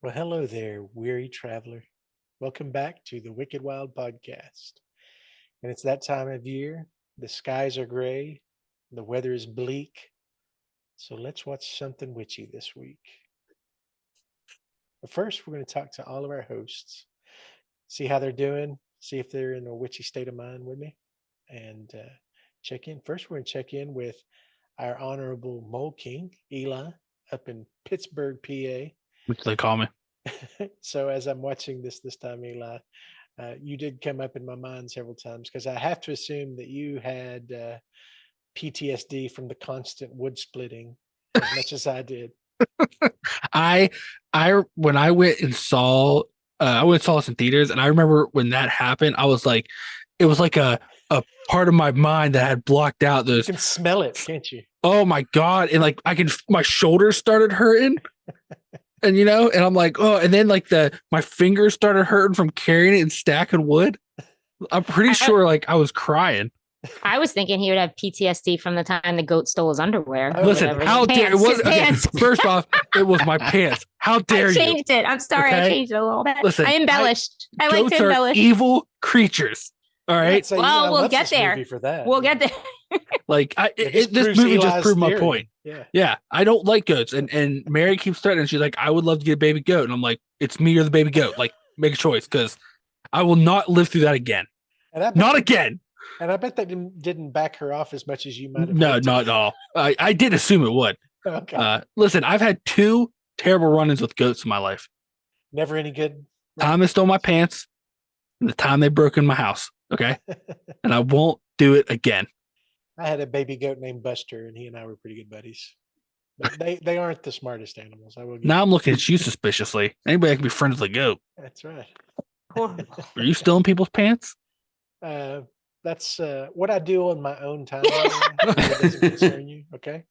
Well, hello there, weary traveler. Welcome back to the Wicked Wild Podcast. And it's that time of year. The skies are gray, the weather is bleak. So let's watch something witchy this week. But first, we're going to talk to all of our hosts, see how they're doing, see if they're in a witchy state of mind with me, and check in. First, we're going to check in with our honorable Mole King, Eli, up in Pittsburgh, PA. Which they call me. So as I'm watching this time, Eli, you did come up in my mind several times because I have to assume that you had PTSD from the constant wood splitting as much as I did. I when I went and saw this in theaters, and I remember when that happened, I was like, it was like a part of my mind that had blocked out You those. can smell it, can't you? Oh my god! And like my shoulders started hurting, and and I'm like, oh, and then like my fingers started hurting from carrying it and stacking wood. I'm pretty sure like I was crying. I was thinking he would have PTSD from the time the goat stole his underwear. Listen, how dare it was okay, first off, it was my pants. How dare you? I changed it. I'm sorry, okay? I changed it a little bit. Listen, I embellished. I like to embellish. Evil creatures. All right. Well, we'll get there. For that. We'll get there. Like this movie just proved my point. Yeah. I don't like goats, and Mary keeps threatening. She's like, I would love to get a baby goat, and I'm like, it's me or the baby goat. Like, make a choice because I will not live through that again. Not again. And I bet that didn't back her off as much as you might have. No, not at all. I did assume it would. Okay. Listen, I've had 2 terrible run-ins with goats in my life. Never any good. Time they stole my pants, and the time they broke in my house. Okay, and I won't do it again. I had a baby goat named Buster, and he and I were pretty good buddies. But they aren't the smartest animals. I will. Now I'm looking at you suspiciously. Anybody that can be friends with a goat. That's right. Are you stealing people's pants? That's what I do on my own time. It doesn't concern you, okay?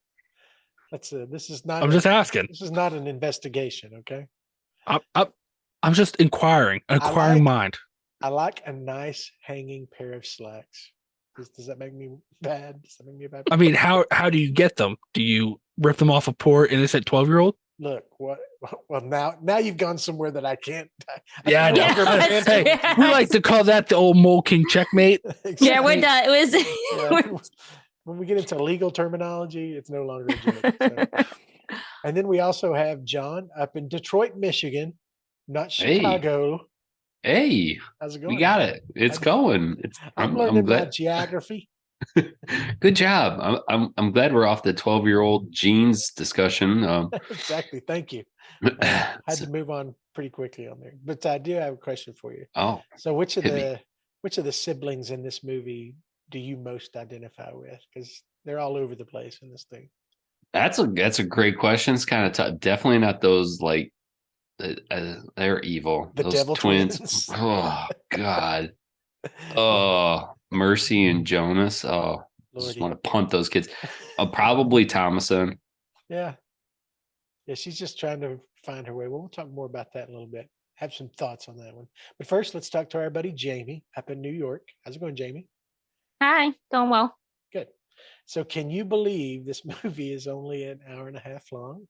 This is not. I'm just asking. This is not an investigation, okay? I'm just inquiring mind. I like a nice hanging pair of slacks. Does that make me bad? Does that make me a bad? I mean, how do you get them? Do you rip them off a poor innocent 12-year-old? Look, what? Well, now you've gone somewhere that I can't. I know. Hey, we like to call that the old Mole King checkmate. Exactly. Yeah, we're done. It was. When we get into legal terminology, it's no longer a joke. So. And then we also have John up in Detroit, Michigan, not Chicago. Hey, how's it going? We got it. It's going. I'm learning about geography. Good job. I'm glad we're off the 12-year-old genes discussion. Exactly. Thank you. I had to move on pretty quickly on there, but I do have a question for you. Oh, so which of the siblings in this movie do you most identify with? Because they're all over the place in this thing. That's a great question. It's kind of tough. Definitely not those like they're evil. The those devil twins. Oh God. Oh, Mercy and Jonas. Oh, I just want to punt those kids. Probably Thomason. Yeah, she's just trying to find her way. Well, we'll talk more about that in a little bit. Have some thoughts on that one. But first, let's talk to our buddy Jamie up in New York. How's it going, Jamie? Hi, going well. Good. So can you believe this movie is only an hour and a half long?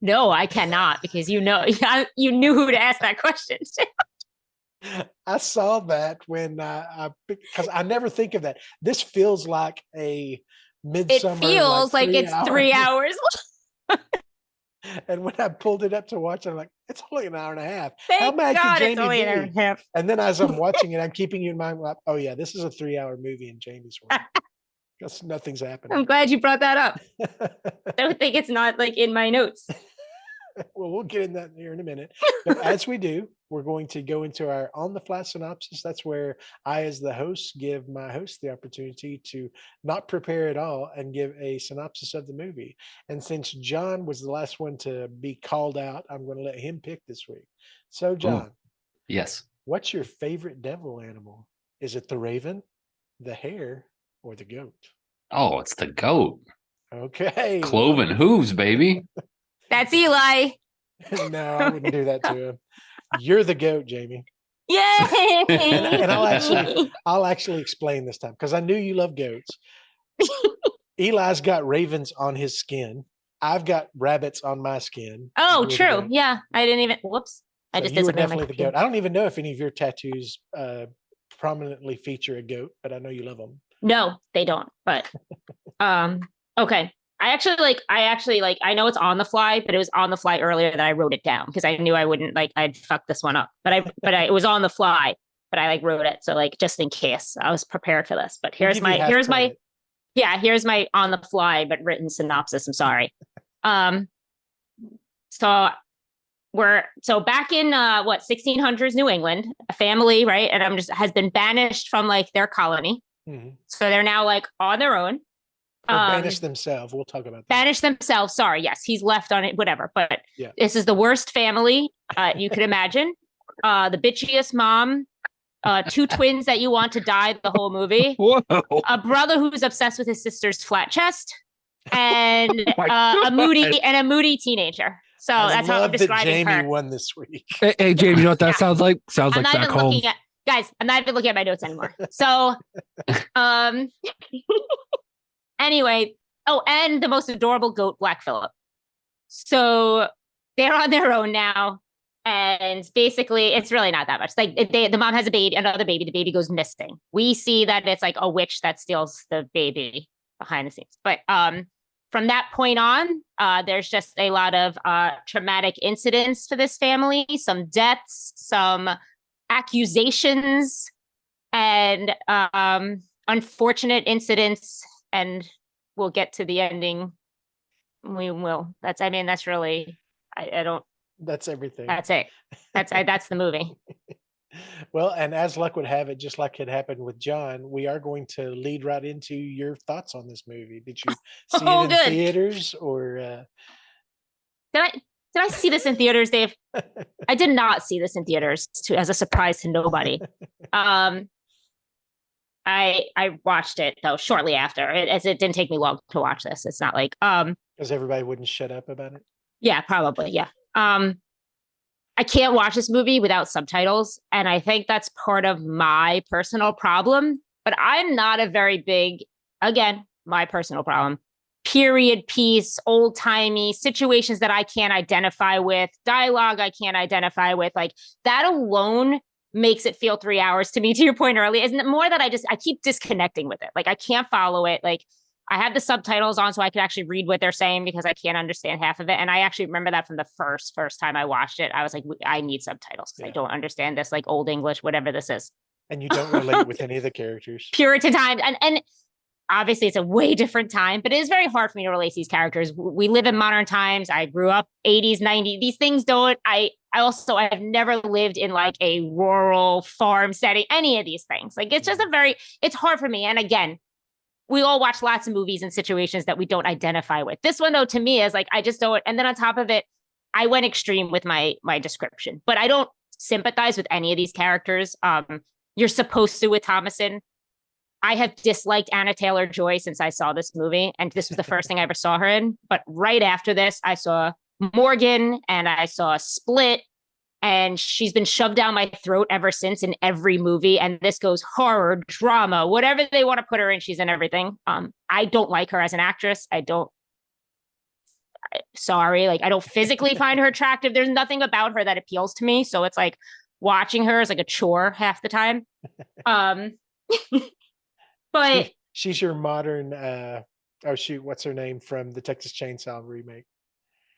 No, I cannot, because you knew who to ask that question to. I saw that when because I never think of that. This feels like a midsummer. It feels like it's 3 hours. And when I pulled it up to watch, I'm like, it's only an hour and a half. Thank How mad God can Jamie it's only an hour and a half. And then as I'm watching it, I'm keeping you in mind, like, oh yeah, this is a 3-hour movie in Jamie's world. Because nothing's happening. I'm glad you brought that up. I don't think it's not like in my notes. Well, we'll get in that here in a minute. But as we do, we're going to go into our on-the-fly synopsis. That's where I, as the host, give my host the opportunity to not prepare at all and give a synopsis of the movie. And since John was the last one to be called out, I'm going to let him pick this week. So, John. Yes. What's your favorite devil animal? Is it the raven, the hare, or the goat? Oh, it's the goat. Okay. Cloven hooves, baby. That's Eli. No, I wouldn't do that to him. You're the goat, Jamie. Yay! And I'll actually explain this time because I knew you love goats. Eli's got ravens on his skin. I've got rabbits on my skin. Oh, You're the true. goat. Yeah, I didn't even. Whoops, I So just you did were something on my definitely the computer. goat. I don't even know if any of your tattoos prominently feature a goat, but I know you love them. No, they don't. But okay. I know it's on the fly, but it was on the fly earlier that I wrote it down because I knew I wouldn't I'd fuck this one up. But it was on the fly, but I wrote it. So just in case I was prepared for this. But We'll give you half credit. here's my on the fly, but written synopsis. I'm sorry. So back in 1600s New England, a family, right? And has been banished from their colony. Mm-hmm. So they're now on their own. Or banish themselves. We'll talk about that. Banish themselves. Sorry. Yes, he's left on it, whatever. But yeah. This is the worst family you could imagine. The bitchiest mom, two twins that you want to die the whole movie. Whoa. A brother who's obsessed with his sister's flat chest, and a moody teenager. So that's how I'm describing Jamie her. won this week. Hey, Jamie, you know what that sounds like? Sounds like back home. Guys, I'm not even looking at my notes anymore. So, anyway, and the most adorable goat, Black Phillip. So they're on their own now. And basically, it's really not that much. The mom has another baby. The baby goes missing. We see that it's a witch that steals the baby behind the scenes. But from that point on, there's just a lot of traumatic incidents for this family, some deaths, some accusations, and unfortunate incidents. And we'll get to the ending. We will. That's really, I don't. That's everything. That's it. That's the movie. Well, and as luck would have it, just like it happened with John, we are going to lead right into your thoughts on this movie. Did you see it in theaters or? Did I see this in theaters, Dave? I did not see this in theaters, as a surprise to nobody. I watched it though shortly after, as it didn't take me long to watch this. It's not because everybody wouldn't shut up about it. Yeah, probably. Yeah. I can't watch this movie without subtitles, and I think that's part of my personal problem. But I'm not a very big, again, my personal problem, period piece, old timey situations that I can't identify with, dialogue I can't identify with. That alone makes it feel 3 hours to me. To your point earlier, isn't it more that I keep disconnecting with it? I can't follow it. I have the subtitles on so I can actually read what they're saying because I can't understand half of it. And I actually remember that from the first time I watched it. I was like, I need subtitles because I don't understand this old English, whatever this is. And you don't relate with any of the characters. Puritan times. And obviously it's a way different time, but it is very hard for me to relate these characters. We live in modern times. I grew up 80s, 90s. These things don't, I've never lived in a rural farm setting, any of these things. It's just it's hard for me. And again, we all watch lots of movies and situations that we don't identify with. This one, though, to me is I just don't. And then on top of it, I went extreme with my description, but I don't sympathize with any of these characters. You're supposed to with Thomason. I have disliked Anna Taylor-Joy since I saw this movie, and this was the first thing I ever saw her in. But right after this, I saw Morgan and I saw Split, and she's been shoved down my throat ever since in every movie. And this goes horror, drama, whatever they want to put her in, she's in everything. I don't like her as an actress. I don't physically find her attractive. There's nothing about her that appeals to me. So it's watching her is a chore half the time. But she's your modern, what's her name from the Texas Chainsaw remake?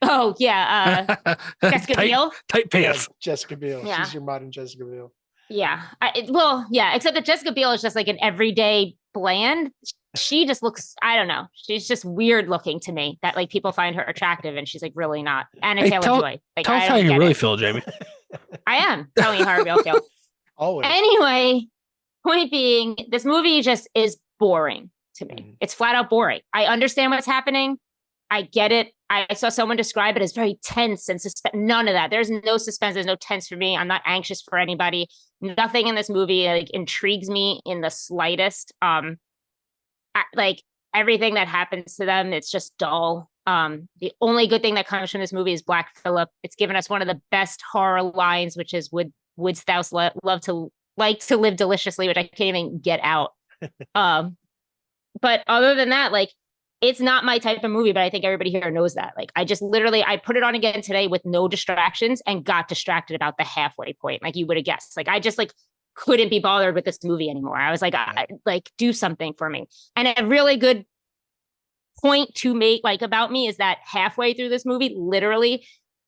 Oh, yeah. Jessica Biel. Tight pants. Yeah, Jessica Biel. Yeah. She's your modern Jessica Biel. Yeah. Except that Jessica Biel is just an everyday bland. She just looks, I don't know. She's just weird looking to me that people find her attractive and she's really not. Anna Taylor-Joy. Tell us how you really feel, Jamie. I am telling you how I really feel. Always. Anyway, point being, this movie just is boring to me. Mm-hmm. It's flat out boring. I understand what's happening. I get it. I saw someone describe it as very tense and suspense. None of that. There's no suspense. There's no tense for me. I'm not anxious for anybody. Nothing in this movie intrigues me in the slightest. Everything that happens to them, it's just dull. The only good thing that comes from this movie is Black Phillip. It's given us one of the best horror lines, which is "Wouldst thou like to live deliciously," which I can't even get out. But other than that, it's not my type of movie, but I think everybody here knows that. Like, I just literally, I put it on again today with no distractions and got distracted about the halfway point. Like you would have guessed. Like, I just like couldn't be bothered with this movie anymore. I was like, like do something for me. And a really good point to make like about me is that halfway through this movie, literally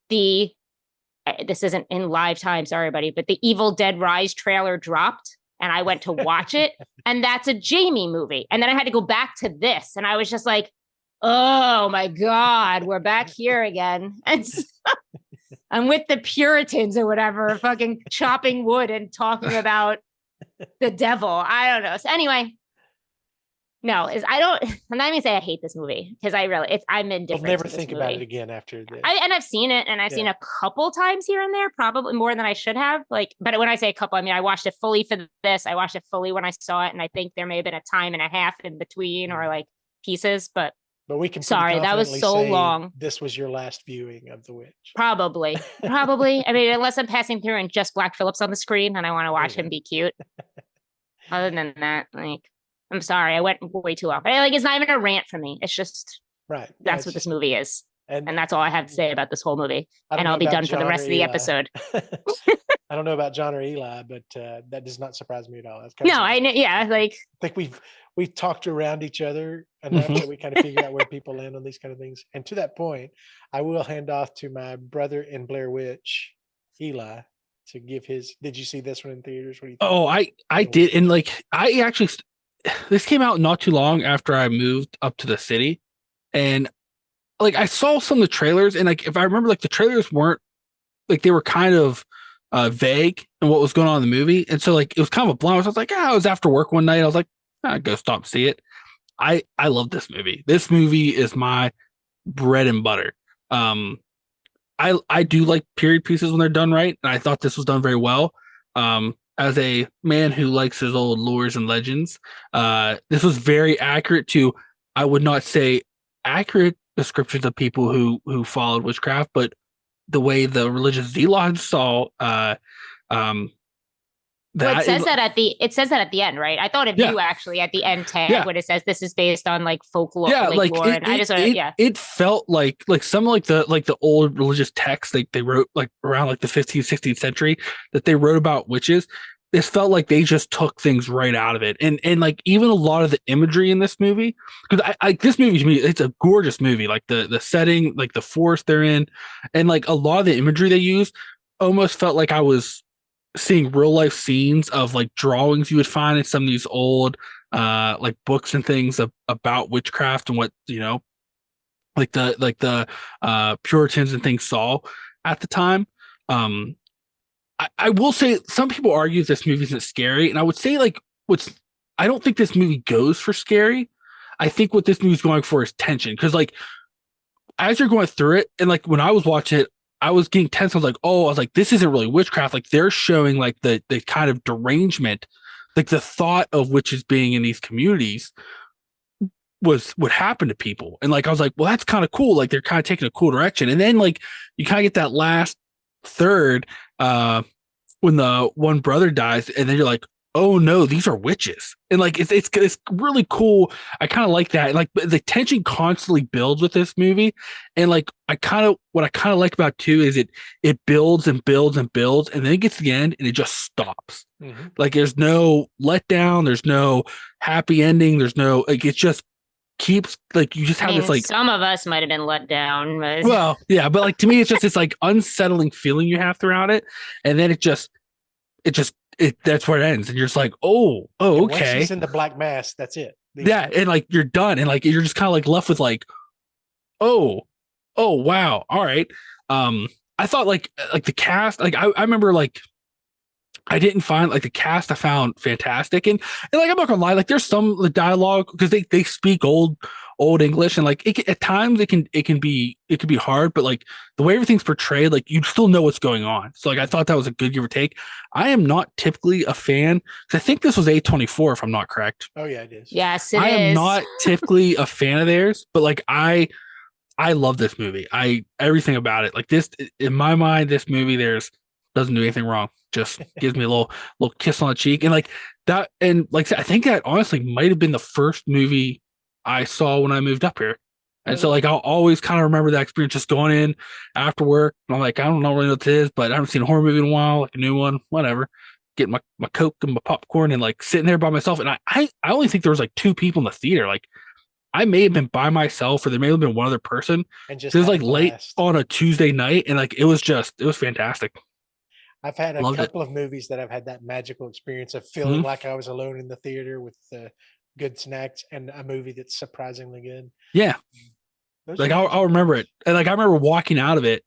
this isn't in live time, sorry, buddy, but the Evil Dead Rise trailer dropped. And I went to watch it, and that's a Jamie movie. And then I had to go back to this, and I was just like, oh my God, we're back here again. And so, I'm with the Puritans or whatever, fucking chopping wood and talking about the devil. I don't know. So anyway, no, I'm not even say I hate this movie because I'm indifferent. I'll never think about it again after this. I've seen it, and I've seen a couple times here and there, probably more than I should have. Like, but when I say a couple, I mean I watched it fully for this. I watched it fully when I saw it, and I think there may have been a time and a half in between or like pieces. But we can. Sorry, that was so long. This was your last viewing of The Witch. Probably. I mean, unless I'm passing through and just Black Phillips on the screen, and I want to watch him be cute. Other than that, like. I'm sorry, I went way too long. Like, it's not even a rant for me. It's just That's what this movie is, and that's all I have to say about this whole movie. And I'll be done for the rest of the episode. I don't know about John or Eli, but that does not surprise me at all. I know. Yeah, like I think we've talked around each other enough that we kind of figure out where people land on these kind of things. And to that point, I will hand off to my brother in Blair Witch, Eli, to give his. Did you see this one in theaters? What do you think? Oh, I did, and like I actually. This came out not too long after I moved up to the city, and like I saw some of the trailers, and like if I remember, like the trailers weren't like they were kind of vague in what was going on in the movie, and so like it was kind of a blind. I was like, I was after work one night, I was like, I'd go stop and see it. I love this movie. This movie is my bread and butter. I do like period pieces when they're done right, and I thought this was done very well. As a man who likes his old lores and legends, this was very accurate to, I would not say accurate descriptions of people who followed witchcraft, but the way the religious zealots saw it says that at the end, right? I thought of you actually at the end tag when it says this is based on like folklore. Yeah, like lore, it felt like some like the old religious texts they wrote like around like the 15th, 16th century that they wrote about witches. This felt like they just took things right out of it, and like even a lot of the imagery in this movie, because I this movie to me it's a gorgeous movie, like the setting, like the forest they're in, and like a lot of the imagery they use almost felt like I was seeing real life scenes of like drawings you would find in some of these old like books and things about witchcraft and what like the Puritans and things saw at the time. I will say some people argue this movie isn't scary, and I would say like I don't think this movie goes for scary. I think what this movie's going for is tension, because like as you're going through it, and like when I was watching it, I was getting tense. I was like, this isn't really witchcraft. Like they're showing like the kind of derangement, like the thought of witches being in these communities would happen to people. And like, I was like, well, that's kind of cool. Like they're kind of taking a cool direction. And then like, you kind of get that last third, when the one brother dies, and then you're like, oh no, these are witches. And like it's really cool. I kind of like that. And like the tension constantly builds with this movie. And like what I kind of like about it too is it builds and builds and builds, and then it gets to the end and it just stops. Mm-hmm. Like there's no letdown, there's no happy ending, there's no like it just keeps like you just have this like some of us might have been let down. But... Well, yeah, but like to me it's just this like unsettling feeling you have throughout it, and then it that's where it ends, and you're just like, okay. Once he's in the black mask, that's it. Yeah, and like you're done, and like you're just kind of like left with like, oh wow, all right. I thought like the cast, like I remember like I didn't find like the cast I found fantastic, and like I'm not gonna lie, like there's some the dialogue because they speak old English, and like at times it can be hard, but like the way everything's portrayed, like you still know what's going on. So like I thought that was a good give or take. I am not typically a fan, because I think this was A24 if I'm not correct. Oh yeah, it is. Yes, it is. I am not typically a fan of theirs, but like I love this movie. Everything about it. Like this, in my mind, this movie doesn't do anything wrong. Just gives me a little kiss on the cheek, and like that, and like I think that honestly might have been the first movie I saw when I moved up here. And so Oh, like I'll always kind of remember that experience just going in after work. And I'm like, I don't know really what this is, but I haven't seen a horror movie in a while, like a new one, whatever. Getting my Coke and my popcorn and like sitting there by myself. And I only think there was like two people in the theater. Like I may have been by myself or there may have been one other person. and just It was had a like late blast. on a Tuesday night and like it was fantastic. I've had a Loved it. couple of movies that I've had that magical experience of feeling Mhm. like I was alone in the theater with good snacks and a movie that's surprisingly good. Yeah. Those Like are I'll magic remember moments. it. And like I remember walking out of it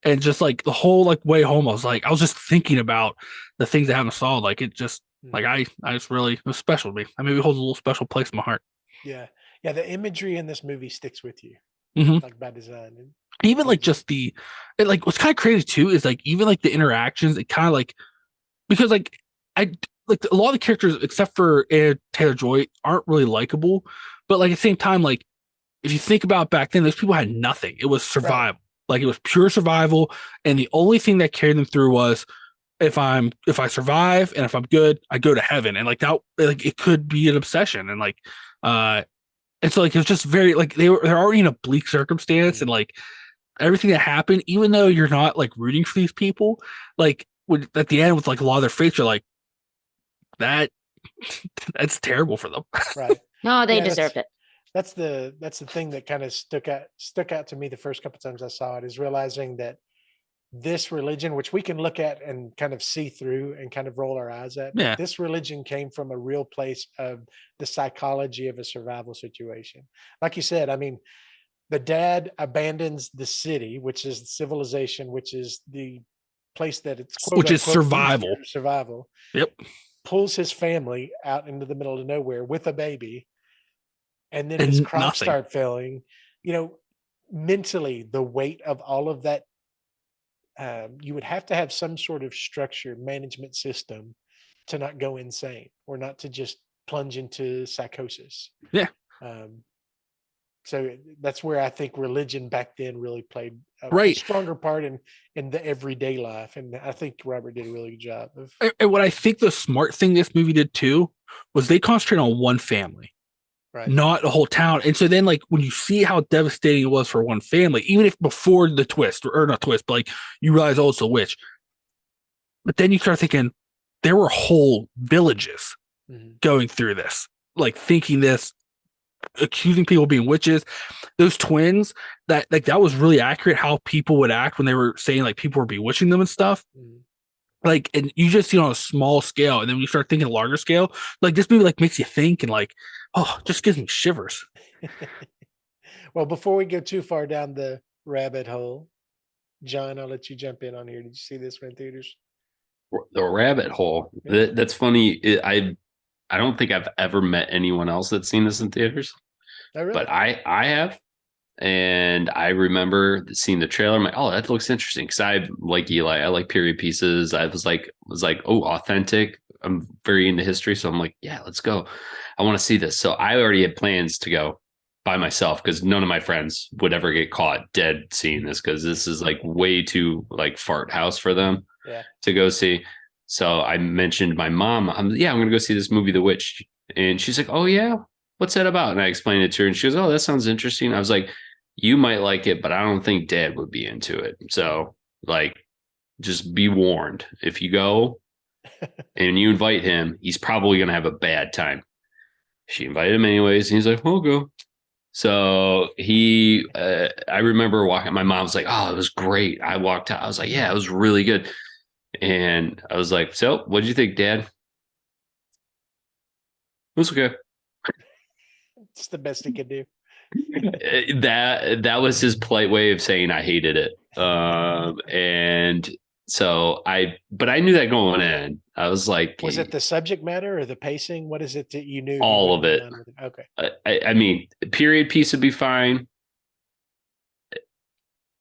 and just like the whole like way home, I was just thinking about the things I haven't solved. Like it just like Mhm. I just really it was special to me. I mean, it holds a little special place in my heart. Yeah, yeah. The imagery in this movie sticks with you, Hmm. like by design. And Even like holds up. just like what's kind of crazy too is like even like the interactions, it kind of like because like I like a lot of the characters except for Taylor Joy aren't really likable, but like at the same time, like if you think about back then, those people had nothing. It was Right. survival. Like it was pure survival, and the only thing that carried them through was if I survive and if I'm good, I go to heaven. And like that, like it could be an obsession, and like uh, and so like it was just very like they're already in a bleak circumstance, and Mhm. like everything that happened, even though you're not like rooting for these people, like when at the end with like a lot of their fates, you're like that that's terrible for them. Right. No, they Yeah, deserved it. that's the thing that kind of stuck out to me the first couple times I saw it is realizing that this religion, which we can look at and kind of see through and kind of roll our eyes at, but Yeah, this religion came from a real place of the psychology of a survival situation. Like you said, I mean, the dad abandons the city, which is the civilization, which is the place that it's quote which is unquote survival. easier to survival, Yep, pulls his family out into the middle of nowhere with a baby, and then his and crops nothing. start failing. You know, mentally, the weight of all of that, you would have to have some sort of structure management system to not go insane or not to just plunge into psychosis. Yeah, Um, so that's where I think religion back then really played a right. stronger part in the everyday life, and I think Robert did a really good job of. And what I think the smart thing this movie did too was they concentrate on one family, Right. not a whole town. And so then, like, when you see how devastating it was for one family, even if before the twist, or not twist, but like you realize, oh, it's a witch. But then you start thinking there were whole villages Mhm. going through this, like thinking this, accusing people of being witches. Those twins, that was really accurate how people would act when they were saying like people were bewitching them and stuff. Mhm. Like, and you just see it on a small scale, and then when you start thinking larger scale, like this movie like makes you think and like, oh, just gives me shivers. Well, before we go too far down the rabbit hole, John, I'll let you jump in on here. Did you see this one in theaters? The rabbit hole. Yeah. That's funny. I don't think I've ever met anyone else that's seen this in theaters, Oh, really? but I have. And I remember seeing the trailer. I'm like, oh, that looks interesting. Because I like Eli. I like period pieces. I was like, oh, authentic. I'm very into history, so I'm like, yeah, let's go. I want to see this. So I already had plans to go by myself because none of my friends would ever get caught dead seeing this because this is like way too like fart house for them Yeah. to go see. So I mentioned my mom. I'm going to go see this movie, The Witch, and she's like, oh yeah, what's that about? And I explained it to her, and she goes, oh, that sounds interesting. I was like, you might like it, but I don't think Dad would be into it. So, like, just be warned. If you go and you invite him, he's probably going to have a bad time. She invited him anyways, and he's like, "I'll go." So I remember walking. My mom's like, "Oh, it was great." I walked out. I was like, "Yeah, it was really good." And I was like, "So, what did you think, Dad?" It was okay. It's the best he could do. That was his polite way of saying I hated it. And so but I knew that going in. I was like, Was it the subject matter or the pacing? What is it that you knew? all of it. Okay. I mean, period piece would be fine.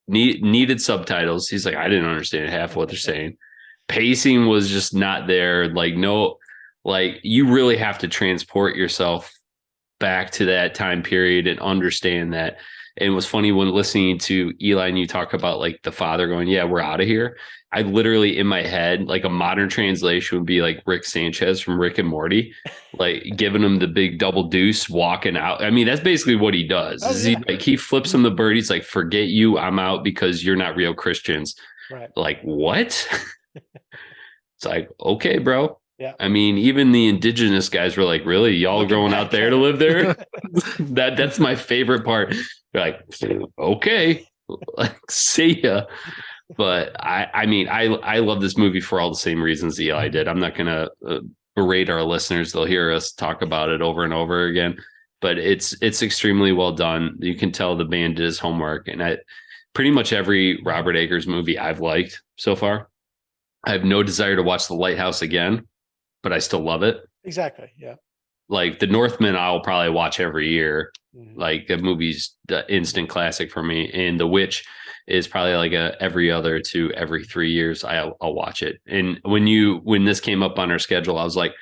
Needed subtitles. He's like, I didn't understand half what they're saying. Pacing was just not there. Like, no, like you really have to transport yourself back to that time period and understand that And it was funny when listening to Eli and you talk about like the father going, yeah, we're out of here. I literally in my head, like a modern translation would be like Rick Sanchez from Rick and Morty, like giving him the big double deuce, walking out. I mean, that's basically what he does. Oh Is yeah. he flips him the bird. He's like, forget you, I'm out because you're not real Christians. Right. Like, what? It's like, okay, bro. Yeah. I mean, even the indigenous guys were like, really? Y'all Looking going back out there at to it. live there? That's my favorite part. They're like, okay, like, see ya. But I mean, I love this movie for all the same reasons Eli did. I'm not gonna berate our listeners; they'll hear us talk about it over and over again. But it's extremely well done. You can tell the band did his homework, and pretty much every Robert Eggers movie I've liked so far. I have no desire to watch The Lighthouse again, but I still love it. Exactly. Yeah. Like The Northman, I'll probably watch every year. Mhm. Like the movie's the instant classic for me, and The Witch is probably like a every other to every 3 years I'll watch it. And when this came up on our schedule, I was like,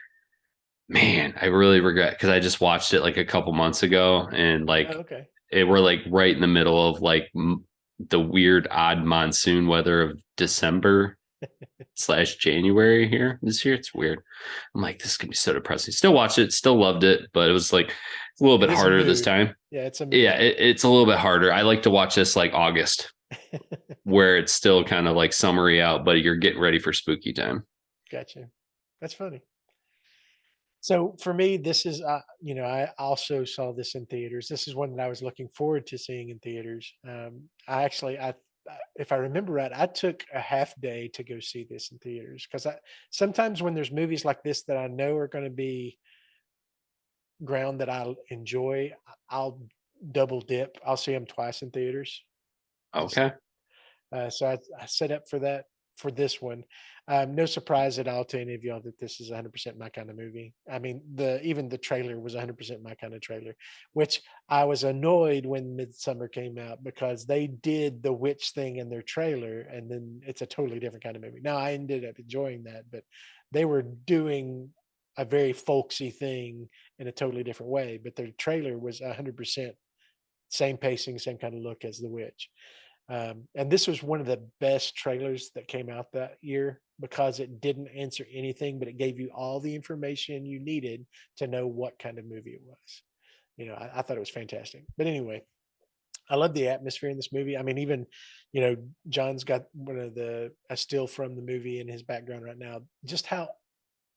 man, I really regret because I just watched it like a couple months ago, and like Oh, okay. we're like right in the middle of like the weird odd monsoon weather of December / January here this year. It's weird. I'm like, this is gonna be so depressing. Still watched it, still loved it, but it was like a little It bit is a harder this mood. time. Yeah, it's a mood. Yeah, it's a little bit harder. I like to watch this like August, where it's still kind of like summery out, but you're getting ready for spooky time. Gotcha. That's funny. So for me, this is, I also saw this in theaters. This is one that I was looking forward to seeing in theaters. If I remember right, I took a half day to go see this in theaters because sometimes when there's movies like this that I know are going to be ground that I enjoy, I'll double dip. I'll see them twice in theaters. Okay. So I set up for that for this one. No surprise at all to any of y'all that this is 100% my kind of movie. I mean, even the trailer was 100% my kind of trailer, which I was annoyed when Midsummer came out because they did the witch thing in their trailer, and then it's a totally different kind of movie. Now I ended up enjoying that, but they were doing a very folksy thing in a totally different way. But their trailer was 100% same pacing, same kind of look as the witch. And this was one of the best trailers that came out that year because it didn't answer anything, but it gave you all the information you needed to know what kind of movie it was. I thought it was fantastic. But anyway, I love the atmosphere in this movie. I mean, even, John's got one of a still from the movie in his background right now. Just how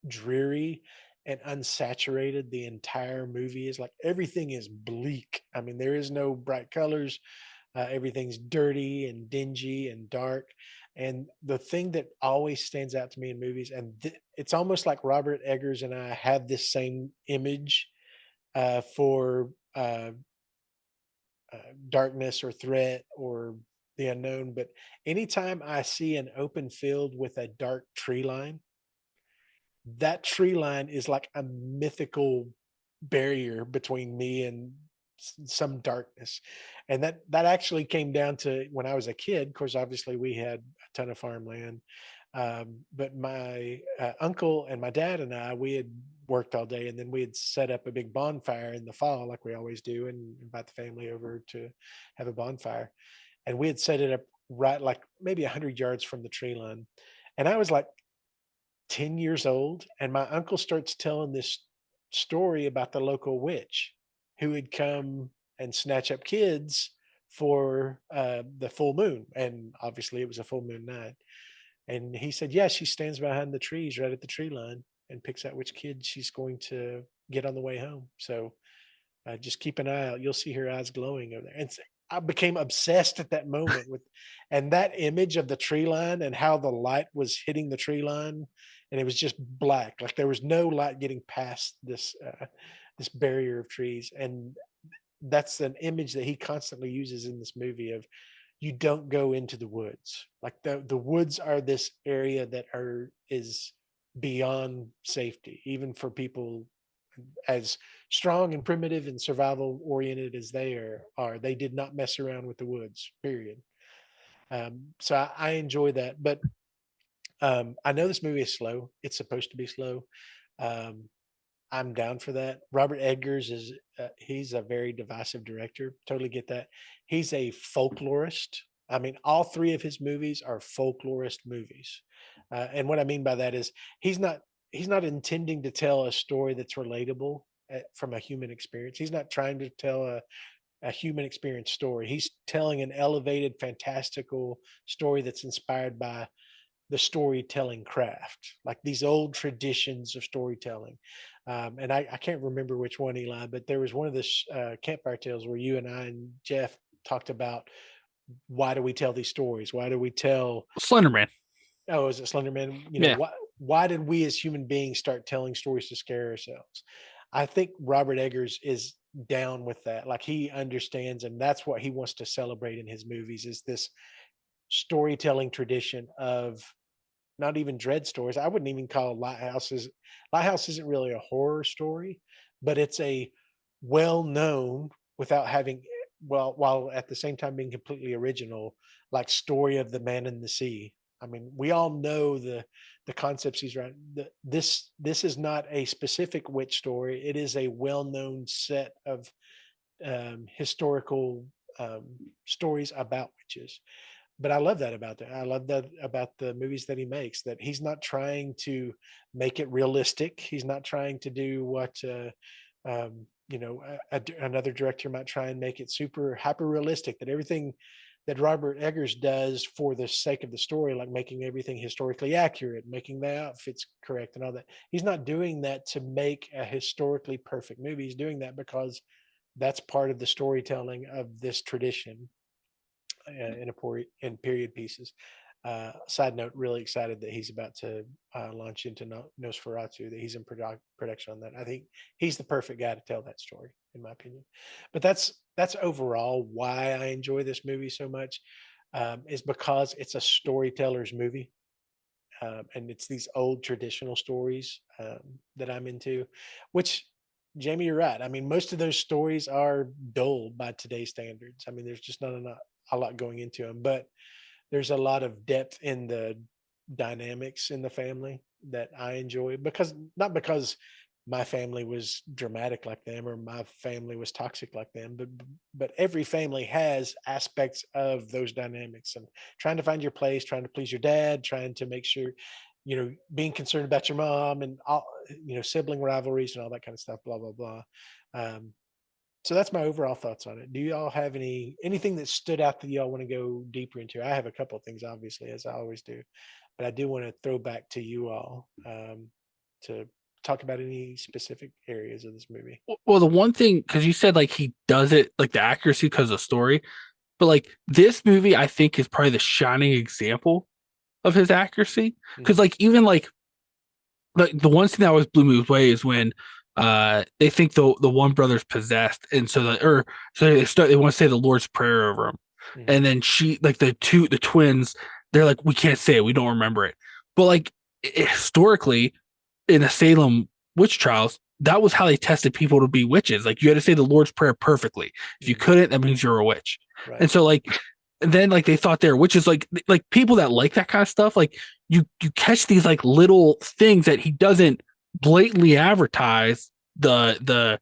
dreary and unsaturated the entire movie is. Like everything is bleak. I mean, there is no bright colors. Everything's dirty and dingy and dark. And the thing that always stands out to me in movies, and it's almost like Robert Eggers and I have this same image for darkness or threat or the unknown. But anytime I see an open field with a dark tree line, that tree line is like a mythical barrier between me and some darkness. And that actually came down to when I was a kid. Of course, obviously we had a ton of farmland, but my uncle and my dad and we had worked all day, and then we had set up a big bonfire in the fall like we always do and invite the family over to have a bonfire. And we had set it up right like maybe 100 yards from the tree line. And I was like 10 years old, and my uncle starts telling this story about the local witch who had come and snatch up kids for the full moon. And obviously, it was a full moon night. And he said, yeah, she stands behind the trees right at the tree line and picks out which kid she's going to get on the way home. So just keep an eye out. You'll see her eyes glowing over there. And I became obsessed at that moment and that image of the tree line and how the light was hitting the tree line, and it was just black, like there was no light getting past this barrier of trees. And that's an image that he constantly uses in this movie of you don't go into the woods. Like the woods are this area that is beyond safety, even for people as strong and primitive and survival oriented as are. They did not mess around with the woods, period. So I enjoy that. But I know this movie is slow. It's supposed to be slow. Um, I'm down for that. Robert Eggers is he's a very divisive director. Totally get that. He's a folklorist. I mean, all three of his movies are folklorist movies, and what I mean by that is he's not he's not intending to tell a story that's relatable from a human experience. He's not trying to tell a human experience story. He's telling an elevated, fantastical story that's inspired by the storytelling craft, like these old traditions of storytelling. And I can't remember which one, Eli, but there was one of the campfire tales where you and I and Jeff talked about why do we tell these stories? Why do we tell? Slenderman. Oh, is it Slenderman? You know, Yeah. why did we as human beings start telling stories to scare ourselves? I think Robert Eggers is down with that. Like he understands, and that's what he wants to celebrate in his movies is this storytelling tradition of not even dread stories. I wouldn't even call Lighthouse isn't really a horror story, but it's a well-known without having while at the same time being completely original, like story of the man in the sea. I mean, we all know the concepts he's right. This is not a specific witch story. It is a well-known set of historical stories about witches. But I love that about that. I love that about the movies that he makes, that he's not trying to make it realistic. He's not trying to do what another director might try and make it super hyper realistic, that everything that Robert Eggers does for the sake of the story, like making everything historically accurate, making the outfits correct and all that. He's not doing that to make a historically perfect movie. He's doing that because that's part of the storytelling of this tradition in period pieces. Side note, really excited that he's about to launch into Nosferatu, that he's in production on that. I think he's the perfect guy to tell that story, in my opinion. But that's overall why I enjoy this movie so much, is because it's a storyteller's movie. And it's these old traditional stories that I'm into, which Jamie, you're right. I mean, most of those stories are dull by today's standards. I mean, there's just not a lot going into them, but there's a lot of depth in the dynamics in the family that I enjoy, because not because my family was dramatic like them or my family was toxic like them, but every family has aspects of those dynamics, and trying to find your place, trying to please your dad, trying to make sure, being concerned about your mom and all, sibling rivalries and all that kind of stuff, blah blah blah. So that's my overall thoughts on it. Do you all have anything that stood out that y'all want to go deeper into? I have a couple of things, obviously, as I always do, but I do want to throw back to you all to talk about any specific areas of this movie. Well, the one thing, because you said like he does it like the accuracy because of the story, but like this movie, I think is probably the shining example of his accuracy. Because like even like the one thing that always blew me away is when they think the one brother's possessed, and so they want to say the Lord's Prayer over him, and then she like the twins, they're like, we can't say it, we don't remember it, but like historically in the Salem witch trials, that was how they tested people to be witches. Like you had to say the Lord's Prayer perfectly. If you couldn't, that means you're a witch. Right. And so like, and then like they thought they're witches. Like people that like that kind of stuff, like you catch these like little things that he doesn't blatantly advertise the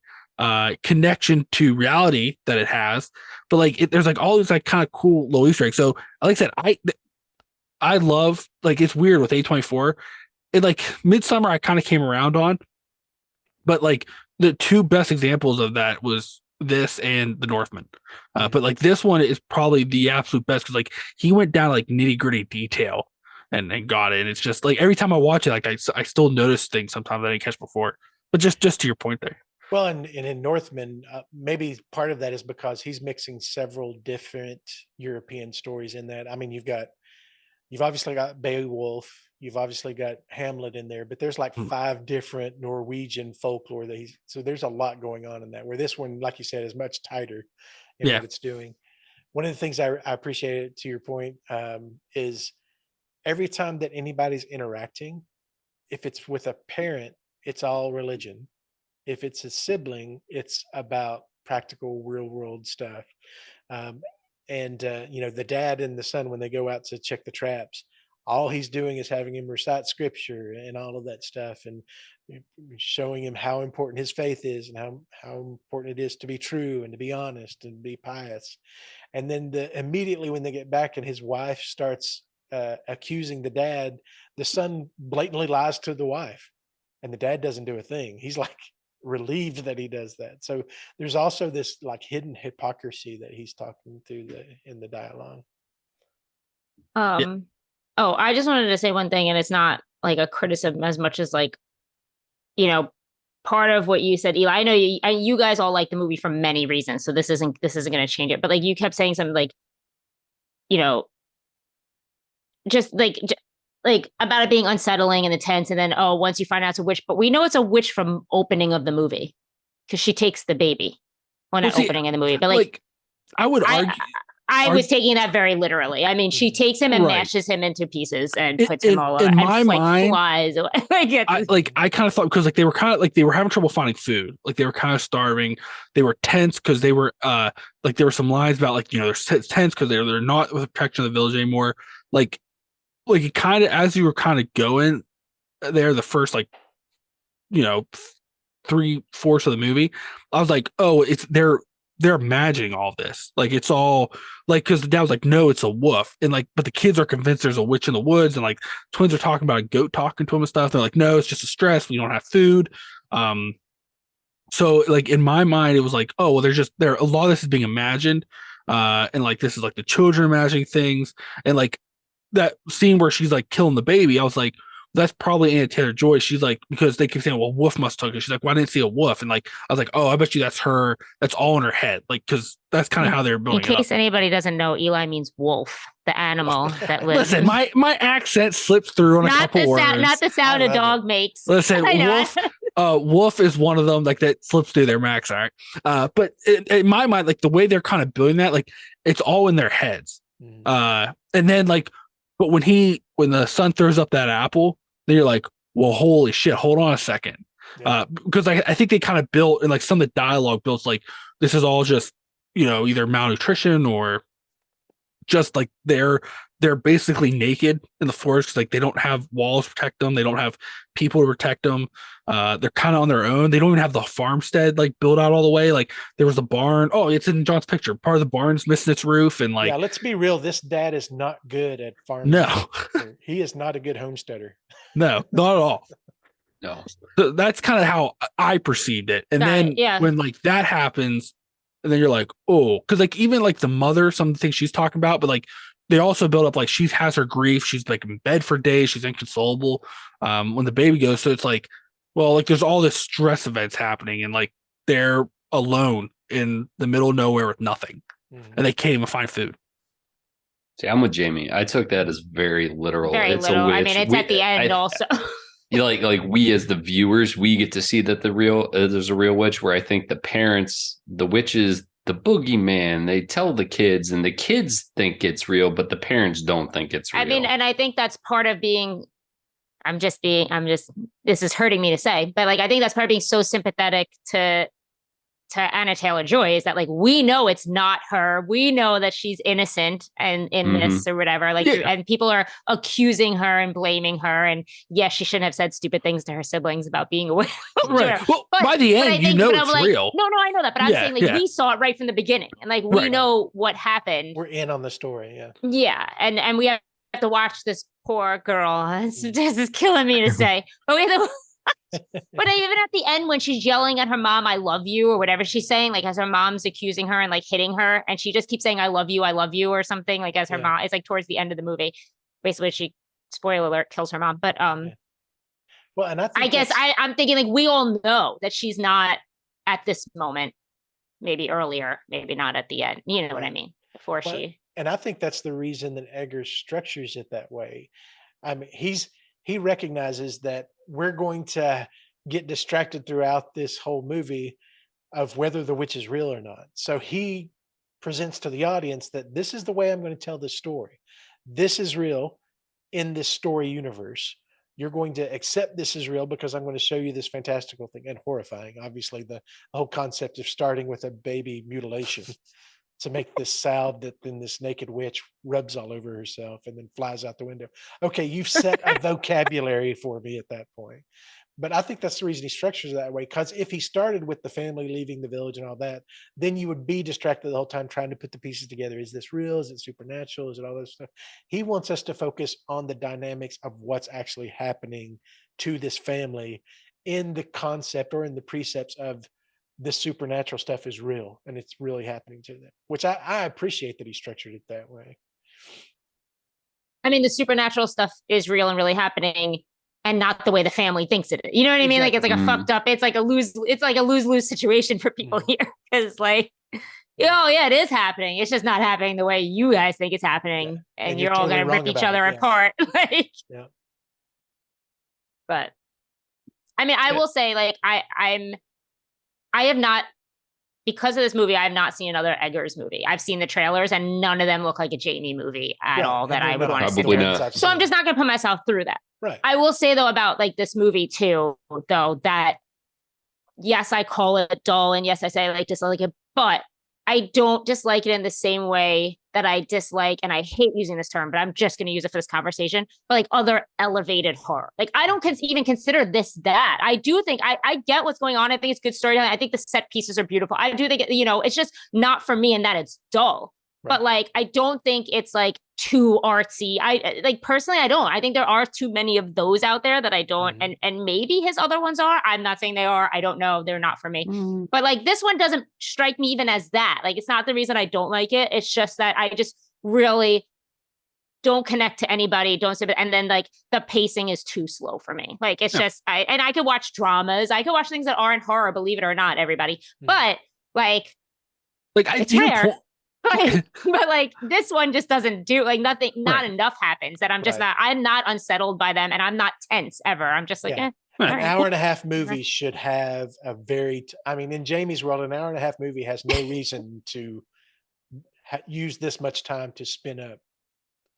connection to reality that it has, but like there's like all these like kind of cool little Easter eggs. So like I said, I love, like, it's weird with A24. It like Midsummer I kind of came around on, but like the two best examples of that was this and The Northman. But like this one is probably the absolute best because like he went down like nitty gritty detail and got it. And it's just like every time I watch it, like I still notice things sometimes I didn't catch before. But just to your point there. Well, and in Northman, maybe part of that is because he's mixing several different European stories in that. I mean, you've obviously got Beowulf, you've obviously got Hamlet in there, but there's like 5 different Norwegian folklore so there's a lot going on in that, where this one, like you said, is much tighter in what it's doing. One of the things I appreciate, to your point, is every time that anybody's interacting, if it's with a parent, it's all religion. If it's a sibling, it's about practical real world stuff. And the dad and the son, when they go out to check the traps, all he's doing is having him recite scripture and all of that stuff, and showing him how important his faith is, and how important it is to be true and to be honest and be pious. And then immediately when they get back and his wife starts accusing the dad, the son blatantly lies to the wife, and the dad doesn't do a thing. He's like relieved that he does that. So there's also this like hidden hypocrisy that he's talking through in the dialogue. Yeah. Oh, I just wanted to say one thing, and it's not like a criticism as much as like, you know, part of what you said, Eli. I know you guys all like the movie for many reasons, so this isn't going to change it. But like you kept saying something like, you know, just like about it being unsettling and intense, and then once you find out it's a witch, but we know it's a witch from opening of the movie because she takes the baby. Well, not opening of the movie, but like I would argue. I was taking that very literally. I mean, she takes him and mashes him into pieces and puts him all over. In my and mind, flies away. I kind of thought, because like they were having trouble finding food. Like they were kind of starving. They were tense because they were like there were some lines about like, you know, they're tense because they're not with the protection of the village anymore. Like it kind of, as you were kind of going there, the first like, you know, 3/4 of the movie, I was like, oh, they're imagining all this. Like it's all like, because the dad was like, no, it's a wolf. And like, but the kids are convinced there's a witch in the woods. And like twins are talking about a goat talking to him and stuff. They're like, no, it's just a stress. We don't have food. So like in my mind, it was like, oh, well, a lot of this is being imagined. And like, this is like the children imagining things. And like that scene where she's like killing the baby, I was like, that's probably Anya Taylor-Joy. She's like, because they keep saying, well, wolf must took it. She's like, well, I didn't see a wolf. And like, I was like, oh, I bet you that's her. That's all in her head. Like, because that's kind of how they're building it. In case anybody doesn't know, Eli means wolf, the animal that lives. Listen, my accent slips through on a couple words. Not the sound a dog makes. Listen, wolf is one of them, like that slips through their max. All right. But in my mind, like the way they're kind of building that, like it's all in their heads. And then like, but when the son throws up that apple, then you're like, well, holy shit, hold on a second. Because I think they kind of built, and like some of the dialogue builds like, this is all just, you know, either malnutrition or just like they're basically naked in the forest because like they don't have walls to protect them. They don't have people to protect them. They're kind of on their own. They don't even have the farmstead like built out all the way. Like there was a barn. Oh, it's in John's picture. Part of the barn's missing its roof. And like, yeah, let's be real. This dad is not good at farming. No, he is not a good homesteader. No, not at all. No. So that's kind of how I perceived it. And then when like that happens, and then you're like, oh, because like even like the mother, some of the things she's talking about, but like they also build up like she has her grief. She's like in bed for days. She's inconsolable when the baby goes. So it's like, well, like there's all this stress events happening, and like they're alone in the middle of nowhere with nothing, and they can't even find food. See, I'm with Jamie. I took that as very literal. Very literal. I mean, it's at the end also. You know, like we as the viewers, we get to see that there's a real witch. Where I think the parents, the witches, the boogeyman, they tell the kids, and the kids think it's real, but the parents don't think it's real. I mean, and I think that's part of being. This is hurting me to say, but like I think that's part of being so sympathetic to Anya Taylor-Joy is that like we know it's not her. We know that she's innocent and in this or whatever. Like and people are accusing her and blaming her. And yes, she shouldn't have said stupid things to her siblings about being away. Right. Well, but, by the end, you know it's like, real. No, I know that. But I'm saying like we saw it right from the beginning. And like we know what happened. We're in on the story, yeah. Yeah. And we have to watch this poor girl. This is killing me to say. But we have to but even at the end when she's yelling at her mom, I love you, or whatever she's saying, like as her mom's accusing her and like hitting her, and she just keeps saying I love you, or something, like as her mom, it's like towards the end of the movie. Basically, she, spoiler alert, kills her mom. But well, and I guess I'm thinking like we all know that she's not at this moment, maybe earlier, maybe not at the end. You know what I mean? Before she. And I think that's the reason that Eggers structures it that way. I mean, he recognizes that we're going to get distracted throughout this whole movie of whether the witch is real or not. So he presents to the audience that this is the way I'm going to tell this story. This is real in this story universe. You're going to accept this is real because I'm going to show you this fantastical thing, and horrifying. Obviously, the whole concept of starting with a baby mutilation. to make this salve that then this naked witch rubs all over herself and then flies out the window. Okay, you've set a vocabulary for me at that point. But I think that's the reason he structures it that way. Because if he started with the family leaving the village and all that, then you would be distracted the whole time trying to put the pieces together. Is this real? Is it supernatural? Is it all this stuff? He wants us to focus on the dynamics of what's actually happening to this family in the concept or in the precepts of the supernatural stuff is real and it's really happening to them, which I appreciate that he structured it that way. I mean, the supernatural stuff is real and really happening, and not the way the family thinks it is. You know what I mean? Like it's like a fucked up. It's like a lose situation for people here, because like, oh yeah, it is happening. It's just not happening the way you guys think it's happening, and you're all totally gonna rip each other apart. Like, but I mean, I will say, like, I have not, because of this movie, I have not seen another Eggers movie. I've seen the trailers, and none of them look like a Jamie movie at all that I would want to sit through. So I'm just not going to put myself through that. Right. I will say, though, about like this movie too, though, that yes, I call it dull, and yes, I say I like dislike it, but I don't dislike it in the same way that I dislike, and I hate using this term, but I'm just going to use it for this conversation, but like other elevated horror. Like I don't even consider this that. I do think I get what's going on. I think it's good storytelling. I think the set pieces are beautiful. I do think, it's just not for me in that it's dull. Right. But like, I don't think it's like too artsy. I like personally, I don't. I think there are too many of those out there that I don't. And maybe his other ones are. I'm not saying they are. I don't know. They're not for me. But like this one doesn't strike me even as that. Like it's not the reason I don't like it. It's just that I just really don't connect to anybody. And then like the pacing is too slow for me. Like it's just I could watch dramas. I could watch things that aren't horror, believe it or not, everybody. But like it's rare. But like this one just doesn't do like nothing, not enough happens that I'm just I'm not unsettled by them, and I'm not tense ever. I'm just like, an hour and a half movie should have a in Jamie's world, an hour and a half movie has no reason to use this much time to spin up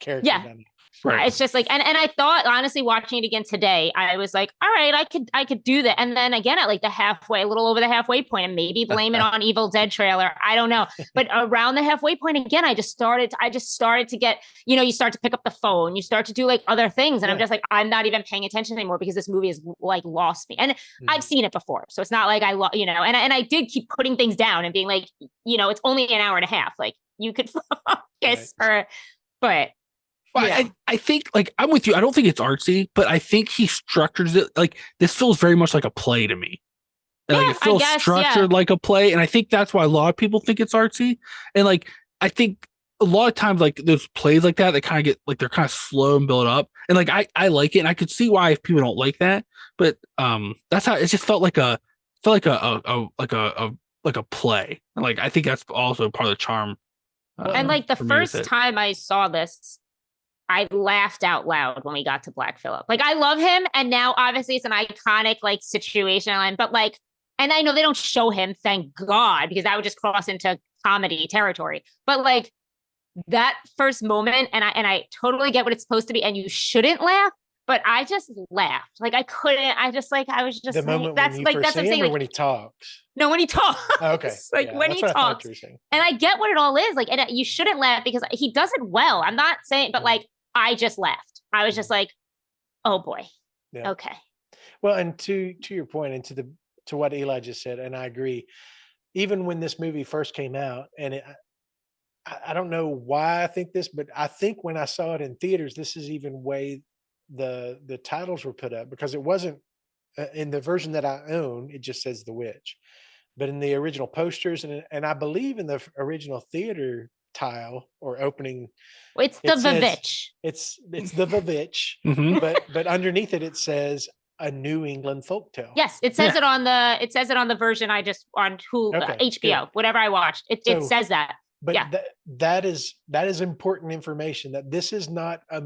character dynamics. Right. It's just like, and I thought, honestly, watching it again today, I was like, all right, I could do that. And then again, at like a little over the halfway point, and maybe blame it on Evil Dead trailer. I don't know. But around the halfway point again, I just started to get, you start to pick up the phone, you start to do like other things. And I'm just like, I'm not even paying attention anymore because this movie has like lost me. And I've seen it before. So it's not like and I did keep putting things down and being like, it's only an hour and a half. Like you could focus but I think like I'm with you. I don't think it's artsy, but I think he structures it like this feels very much like a play to me. And like it feels structured like a play, and I think that's why a lot of people think it's artsy. And like I think a lot of times like those plays like that, they kind of get like they're kind of slow and build up. And like I like it, and I could see why if people don't like that. But that's how it just felt like a play. And like I think that's also part of the charm. And like the first time I saw this, I laughed out loud when we got to Black Phillip. Like, I love him. And now, obviously, it's an iconic, like, situation. But, like, and I know they don't show him, thank God, because that would just cross into comedy territory. But, like, that first moment, and I totally get what it's supposed to be, and you shouldn't laugh, but I just laughed. Like, I couldn't. I was just the moment that's when like, that's what I'm saying. Like, when he talks. No, when he talks. Oh, okay. Like, when he talks. And I get what it all is. Like, and you shouldn't laugh because he does it well. I'm not saying, but, like, I just laughed. I was just like, oh boy. Yeah. Okay. Well, and to your point and to what Eli just said, and I agree, even when this movie first came out, and I don't know why I think this, but I think when I saw it in theaters, this is even way the titles were put up, because it wasn't in the version that I own, it just says The Witch. But in the original posters, and I believe in the original theater tile or opening, it's the Vavitch. It's the Vavitch, but underneath it says A New England Folktale. Yes, it says it on the version I just on HBO, good. Whatever I watched. It says that. But that is important information, that this is not a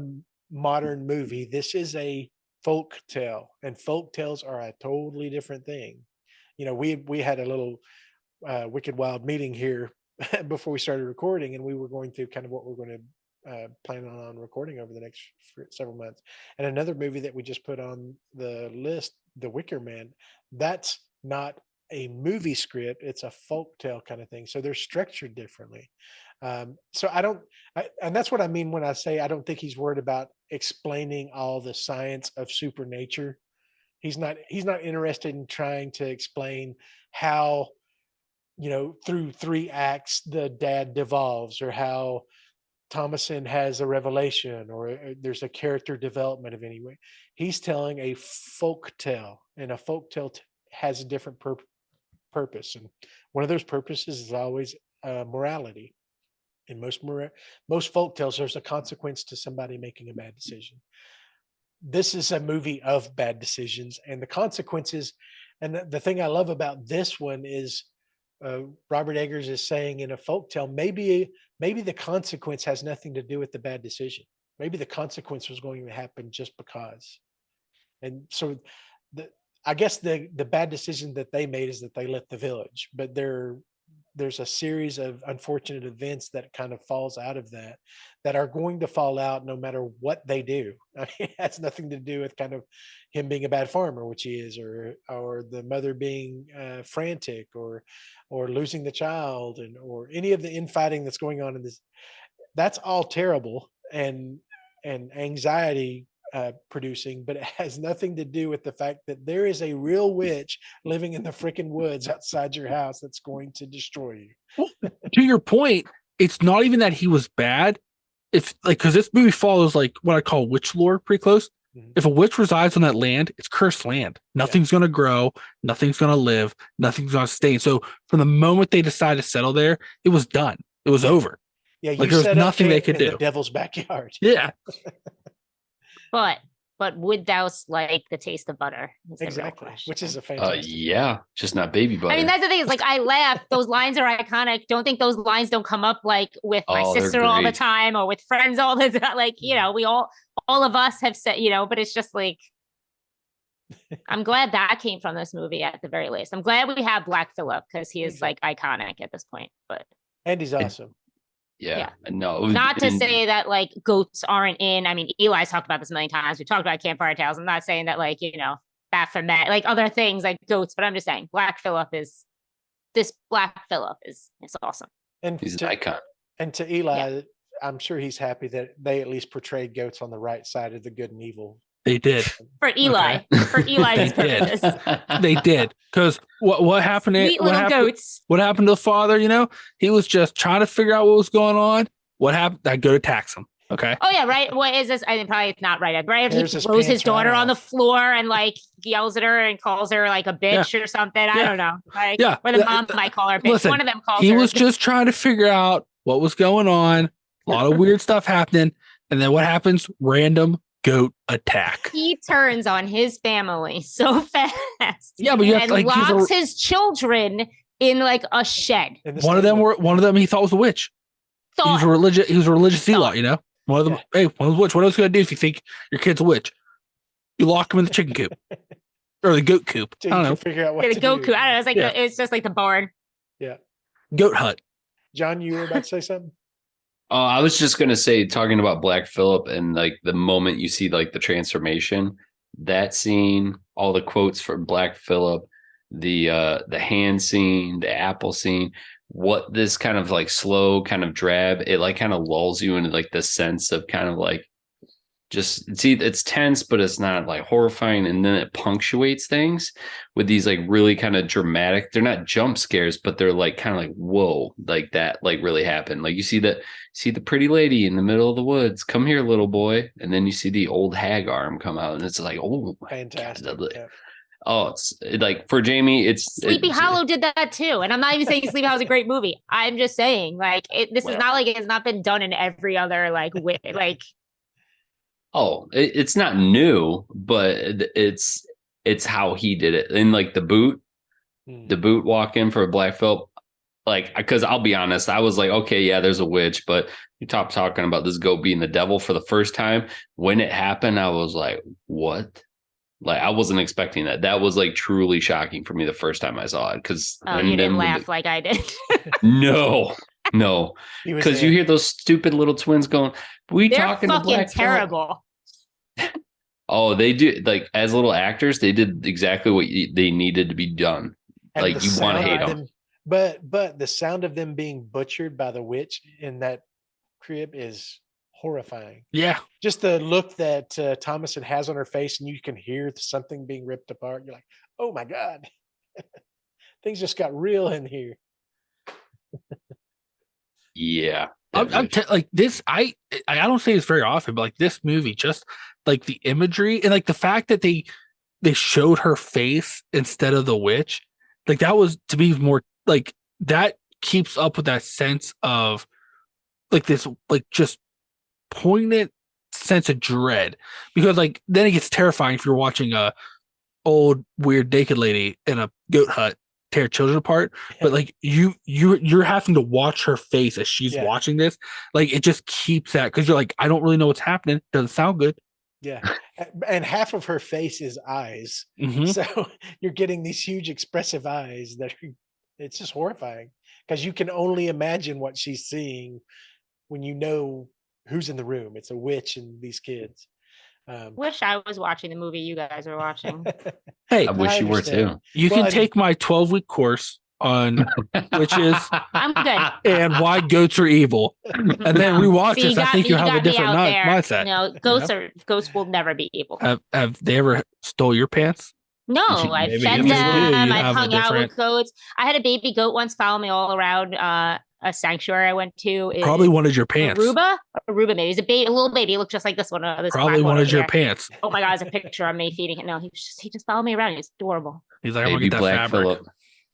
modern movie. This is a folk tale, and folk tales are a totally different thing. We had a little Wicked Wild meeting here before we started recording, and we were going through kind of what we're going to plan on recording over the next several months. And another movie that we just put on the list, The Wicker Man, that's not a movie script, it's a folktale kind of thing. So they're structured differently. So and that's what I mean when I say I don't think he's worried about explaining all the science of supernature. He's not interested in trying to explain how, through 3 acts the dad devolves, or how Thomason has a revelation, or there's a character development of any way. He's telling a folk tale, and a folk tale has a different purpose, and one of those purposes is always morality. In most folk tales, there's a consequence to somebody making a bad decision. This is a movie of bad decisions and the consequences. And the thing I love about this one is Robert Eggers is saying in a folktale, maybe the consequence has nothing to do with the bad decision. Maybe the consequence was going to happen just because. And so I guess the bad decision that they made is that they left the village, but there's a series of unfortunate events that kind of falls out of that are going to fall out no matter what they do. I mean, it has nothing to do with kind of him being a bad farmer, which he is, or the mother being frantic, or losing the child, or any of the infighting that's going on in this. That's all terrible and anxiety producing, but it has nothing to do with the fact that there is a real witch living in the freaking woods outside your house that's going to destroy you. Well, to your point, it's not even that he was bad. If because this movie follows like what I call witch lore pretty close. Mm-hmm. If a witch resides on that land, it's cursed land. Nothing's going to grow. Nothing's going to live. Nothing's going to stay. So from the moment they decided to settle there, it was done. It was over. Yeah, like there was nothing they could do. The devil's backyard. Yeah. But would thou like the taste of butter? Exactly. Which is a fantastic. Yeah, just not baby butter. I mean, that's the thing. Is like I laugh. Those lines are iconic. Don't think those lines don't come up like with my sister all the time, or with friends all the time. Like, we all of us have said, but it's just like, I'm glad that came from this movie at the very least. I'm glad we have Black Phillip because he is like iconic at this point. And he's awesome. Yeah. No. Not to say that like goats aren't in. I mean, Eli's talked about this a million times. We talked about Campfire Tales. I'm not saying that like, Baphomet, like other things like goats, but I'm just saying Black Phillip is awesome. And he's an icon. And to Eli, I'm sure he's happy that they at least portrayed goats on the right side of the good and evil. They did. For Eli. Okay. For Eli's purpose. They did. Because what happened? Goats. What happened to the father? He was just trying to figure out what was going on. What happened? I go to tax him. Okay. Oh yeah, right. What is this? I think probably it's not right. Right. He throws his daughter on the floor and like yells at her and calls her like a bitch or something. I don't know. Like, or the mom might call her a bitch. Listen, one of them calls her. He was just trying to figure out what was going on. A lot of weird stuff happening. And then what happens? Random goat attack. He turns on his family so fast. Yeah, but you have to, like, locks his children in like a shed. One of them he thought was a witch. He was a religious zealot, One of them, hey, one of the witch. What else gonna do if you think your kid's a witch? You lock him in the chicken coop or the goat coop. I don't know. Figure out what the goat coop. I don't know. It's like it's just like the barn. Yeah. Goat hut. John, you were about to say something? Oh, I was just gonna say, talking about Black Phillip and like the moment you see like the transformation, that scene, all the quotes from Black Phillip, the hand scene, the apple scene, what this kind of like slow kind of drab, it like kind of lulls you into like the sense of kind of like just see it's tense, but it's not like horrifying, and then it punctuates things with these like really kind of dramatic, they're not jump scares, but they're like kind of like whoa, like that like really happened. Like you see the pretty lady in the middle of the woods, come here little boy, and then you see the old hag arm come out, and it's like, oh fantastic. Oh, it's like for Jamie, Sleepy Hollow did that too. And I'm not even saying Sleepy Hollow is a great movie. I'm just saying like this is not like it's not been done in every other like way. Like, oh, it's not new, but it's how he did it. And like the boot walk in for a Black Phillip, like, because I'll be honest, I was like, okay, yeah, there's a witch, but you talking about this goat being the devil for the first time. When it happened, I was like, what? Like, I wasn't expecting that. That was like truly shocking for me the first time I saw it. Because you didn't laugh like I did. No, because you hear those stupid little twins going, "We talking to Black Phillip?" Terrible. Oh, they do. Like as little actors, they did exactly what they needed to be done. And Like the you want to sound hate of them. them, but the sound of them being butchered by the witch in that crib is horrifying. Yeah. Just the look that Thomason has on her face, and you can hear something being ripped apart. You're like, oh my God, things just got real in here. Yeah. Like this, I don't say this very often, but like this movie, just like the imagery and like the fact that they showed her face instead of the witch, like that was to me more like that keeps up with that sense of like this like just poignant sense of dread, because like then it gets terrifying if you're watching a old weird naked lady in a goat hut tear children apart, but like you're having to watch her face as she's Yeah. watching this, like it just keeps that, because you're like, I don't really know what's happening, doesn't sound good. Yeah. And half of her face is eyes. Mhm. So you're getting these huge expressive eyes that are, it's just horrifying, because you can only imagine what she's seeing when you know who's in the room. It's a witch and these kids. Wish I was watching the movie you guys are watching. Hey, I wish you were understand. too. you Well, can and- take my 12-week course on witches I'm good. and why goats are evil, and then rewatch See, this. I think you you'll have a got me different out there. mindset. No, ghosts will never be evil. Have they ever stole your pants? No, You should- I've maybe fed if you do, them. you'd I've have a hung out with different- goats. I had a baby goat once follow me all around a sanctuary I went to. Probably wanted your pants. Aruba maybe. He's a little baby. He looked just like this one. This Probably black one wanted over your here. pants. Oh my God, there's a picture of me feeding him. No, he just followed me around. He's adorable. He's like, I'm gonna Baby get that Black fabric. Phillip.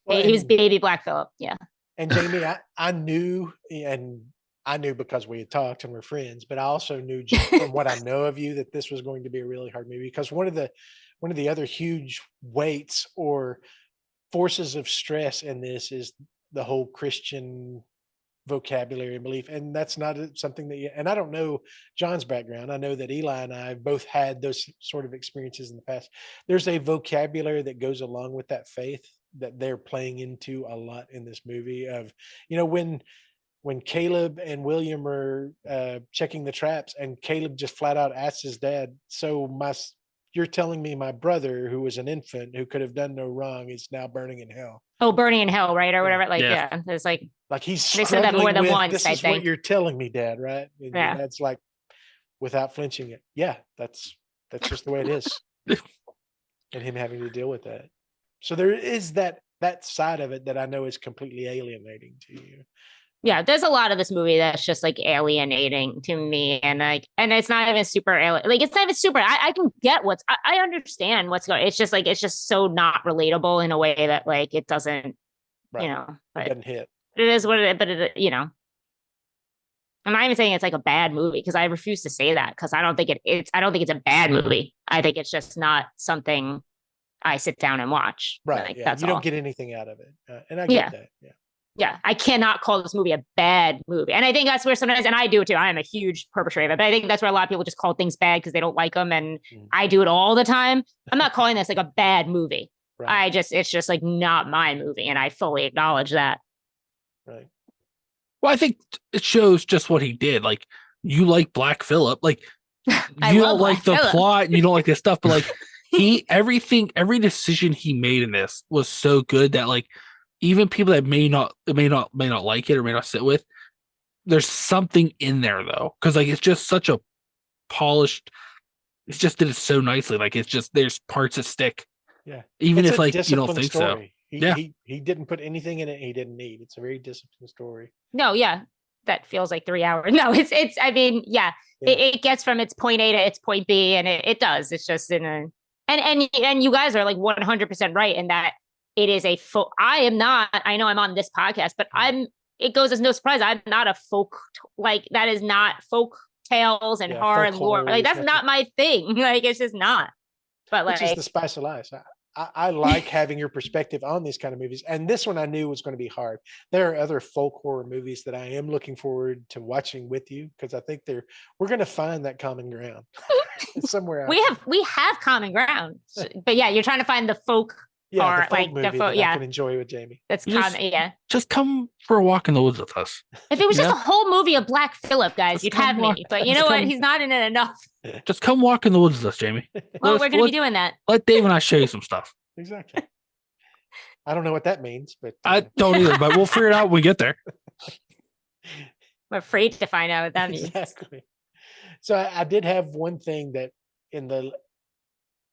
Well, He was and- baby Black Phillip. Yeah. And Jamie, I knew, and I knew because we had talked and we're friends, but I also knew just from what I know of you that this was going to be a really hard movie, because one of the other huge weights or forces of stress in this is the whole Christian vocabulary and belief. And that's not something that and I don't know John's background. I know that Eli and I have both had those sort of experiences in the past. There's a vocabulary that goes along with that faith that they're playing into a lot in this movie of, when Caleb and William are checking the traps, and Caleb just flat out asks his dad, so you're telling me my brother, who was an infant who could have done no wrong, is now burning in hell? Oh, burning in hell, right? Or whatever. Like, Yeah. yeah. It's like, Like he's They said that more struggling than with, once, this I is what think. you're telling me, Dad, right? And Yeah. Dad's like, without flinching it, yeah, that's just the way it is. And him having to deal with that. So there is that side of it that I know is completely alienating to you. yeah, there's a lot of this movie that's just like alienating to me. And it's not even super, it's not even super. I can get I understand what's going on. It's just so not relatable in a way that like it doesn't, Right. it It doesn't hit. is what it is, but I'm not even saying it's like a bad movie, because I refuse to say that, because I don't think I don't think it's a bad movie. I think it's just not something I sit down and watch. Right. Like, Yeah. that's You all. don't get anything out of it. And I get that. Yeah. Yeah, I cannot call this movie a bad movie. And I think that's where sometimes, and I do it too, I am a huge perpetrator, but I think that's where a lot of people just call things bad because they don't like them. And I do it all the time. I'm not calling this like a bad movie. Right. It's just like not my movie. And I fully acknowledge that. Right. Well, I think it shows just what he did. Like, you like Black Phillip, like I you love don't like Black the Phillip. plot, and you don't like this stuff, but like every decision he made in this was so good that like even people that may not like it or may not sit with, there's something in there though, because like it's just such a polished. It's just did it so nicely. Like it's just there's parts that stick. Yeah. Even It's if a like you don't disciplined think story. Yeah. He didn't put anything in it he didn't need. It's a very disciplined story. No, yeah. That feels like 3 hours. No, I mean, yeah. Yeah. It gets from its point A to its point B, and it does. It's just in a and you guys are like 100% right in that it is a folk. I know I'm on this podcast, but it goes as no surprise. I'm not a folk, like that is not folk tales and Yeah, horror folk and lore. horror Like is that's not my thing. Like it's just not. But Which is like the spice of life. I like having your perspective on these kind of movies. And this one I knew was going to be hard. There are other folk horror movies that I am looking forward to watching with you, because I think we're going to find that common ground somewhere out there. we have common ground. But yeah, you're trying to find the folk Yeah, horror, the folk like movie the folk, that I yeah. can enjoy with Jamie. That's You just- common, yeah. Just come for a walk in the woods with us. If it was just Yeah. a whole movie of Black Phillip, guys, Just you'd come have walk- me. But you just know what? come- He's not in it enough. Just come walk in the woods with us, Jamie. Well, Let us- we're going to be let- doing that. Let Dave and I show you some stuff. Exactly. I don't know what that means, but I don't either, but we'll figure it out when we get there. I'm afraid to find out what that means. exactly. So I did have one thing that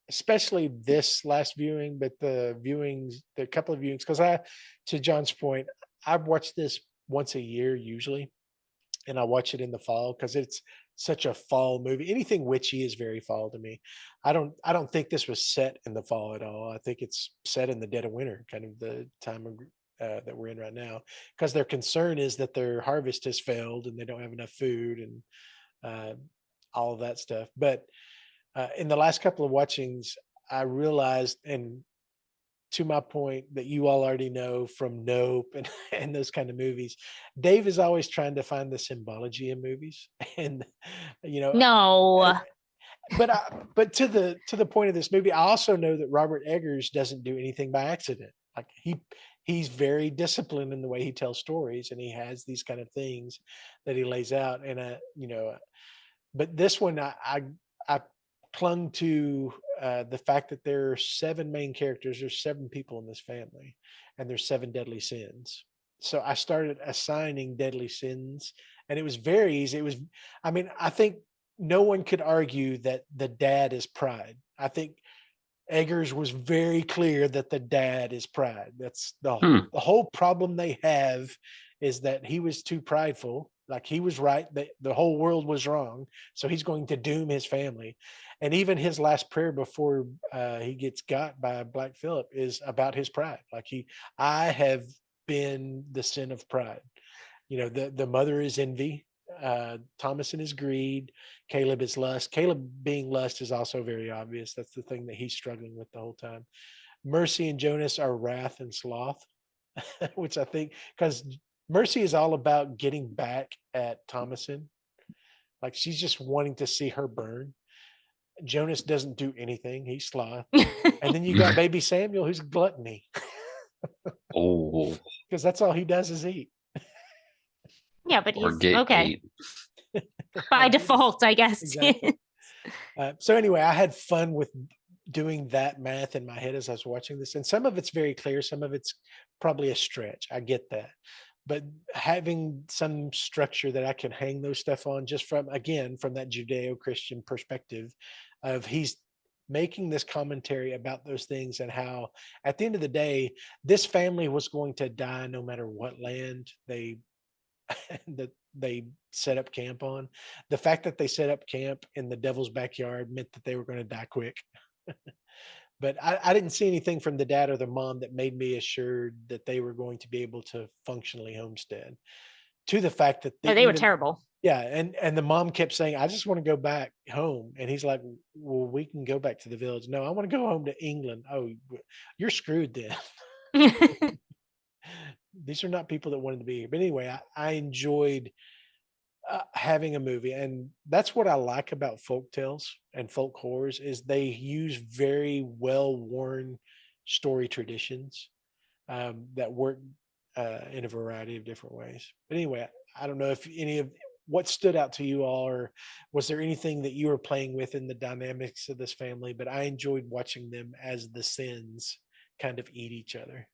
especially this last viewing, but the couple of viewings, because to John's point, I watch this once a year usually, and I watch it in the fall because it's such a fall movie. Anything witchy is very fall to me. I don't think this was set in the fall at all. I think it's set in the dead of winter, kind of the time of, that we're in right now, because their concern is that their harvest has failed and they don't have enough food and all of that stuff. But in the last couple of watchings, I realized, and to my point that you all already know from Nope and those kind of movies, Dave is always trying to find the symbology in movies, and No. but to the point of this movie, I also know that Robert Eggers doesn't do anything by accident. Like he's very disciplined in the way he tells stories, and he has these kind of things that he lays out. And but this one I clung to the fact that there are 7 main characters. There's 7 people in this family, and there's 7 deadly sins. So I started assigning deadly sins, and it was very easy. I think no one could argue that the dad is pride. I think Eggers was very clear that the dad is pride. That's the whole problem they have, is that he was too prideful. Like he was right, that the whole world was wrong. So he's going to doom his family. And even his last prayer before he gets got by Black Phillip is about his pride. Like I have been the sin of pride. The mother is envy. Thomason is greed. Caleb is lust. Caleb being lust is also very obvious. That's the thing that he's struggling with the whole time. Mercy and Jonas are wrath and sloth, which I think, because Mercy is all about getting back at Thomason. Like she's just wanting to see her burn. Jonas doesn't do anything. He's sloth. And then you got baby Samuel, who's gluttony. Oh, because that's all he does is eat. Yeah, but or he's get okay. ate. By default, I guess. Exactly. So anyway, I had fun with doing that math in my head as I was watching this. And some of it's very clear. Some of it's probably a stretch. I get that. But having some structure that I can hang those stuff on, just from that Judeo-Christian perspective of he's making this commentary about those things, and how at the end of the day, this family was going to die no matter what land that they set up camp on. The fact that they set up camp in the devil's backyard meant that they were going to die quick. But I didn't see anything from the dad or the mom that made me assured that they were going to be able to functionally homestead, to the fact that they were terrible. Yeah. And the mom kept saying, I just want to go back home. And he's like, well, we can go back to the village. No, I want to go home to England. Oh, you're screwed then. These are not people that wanted to be here. But anyway, I enjoyed having a movie, and that's what I like about folk tales and folk horrors, is they use very well-worn story traditions that work in a variety of different ways. But anyway, I don't know if any of what stood out to you all, or was there anything that you were playing with in the dynamics of this family? But I enjoyed watching them as the sins kind of eat each other.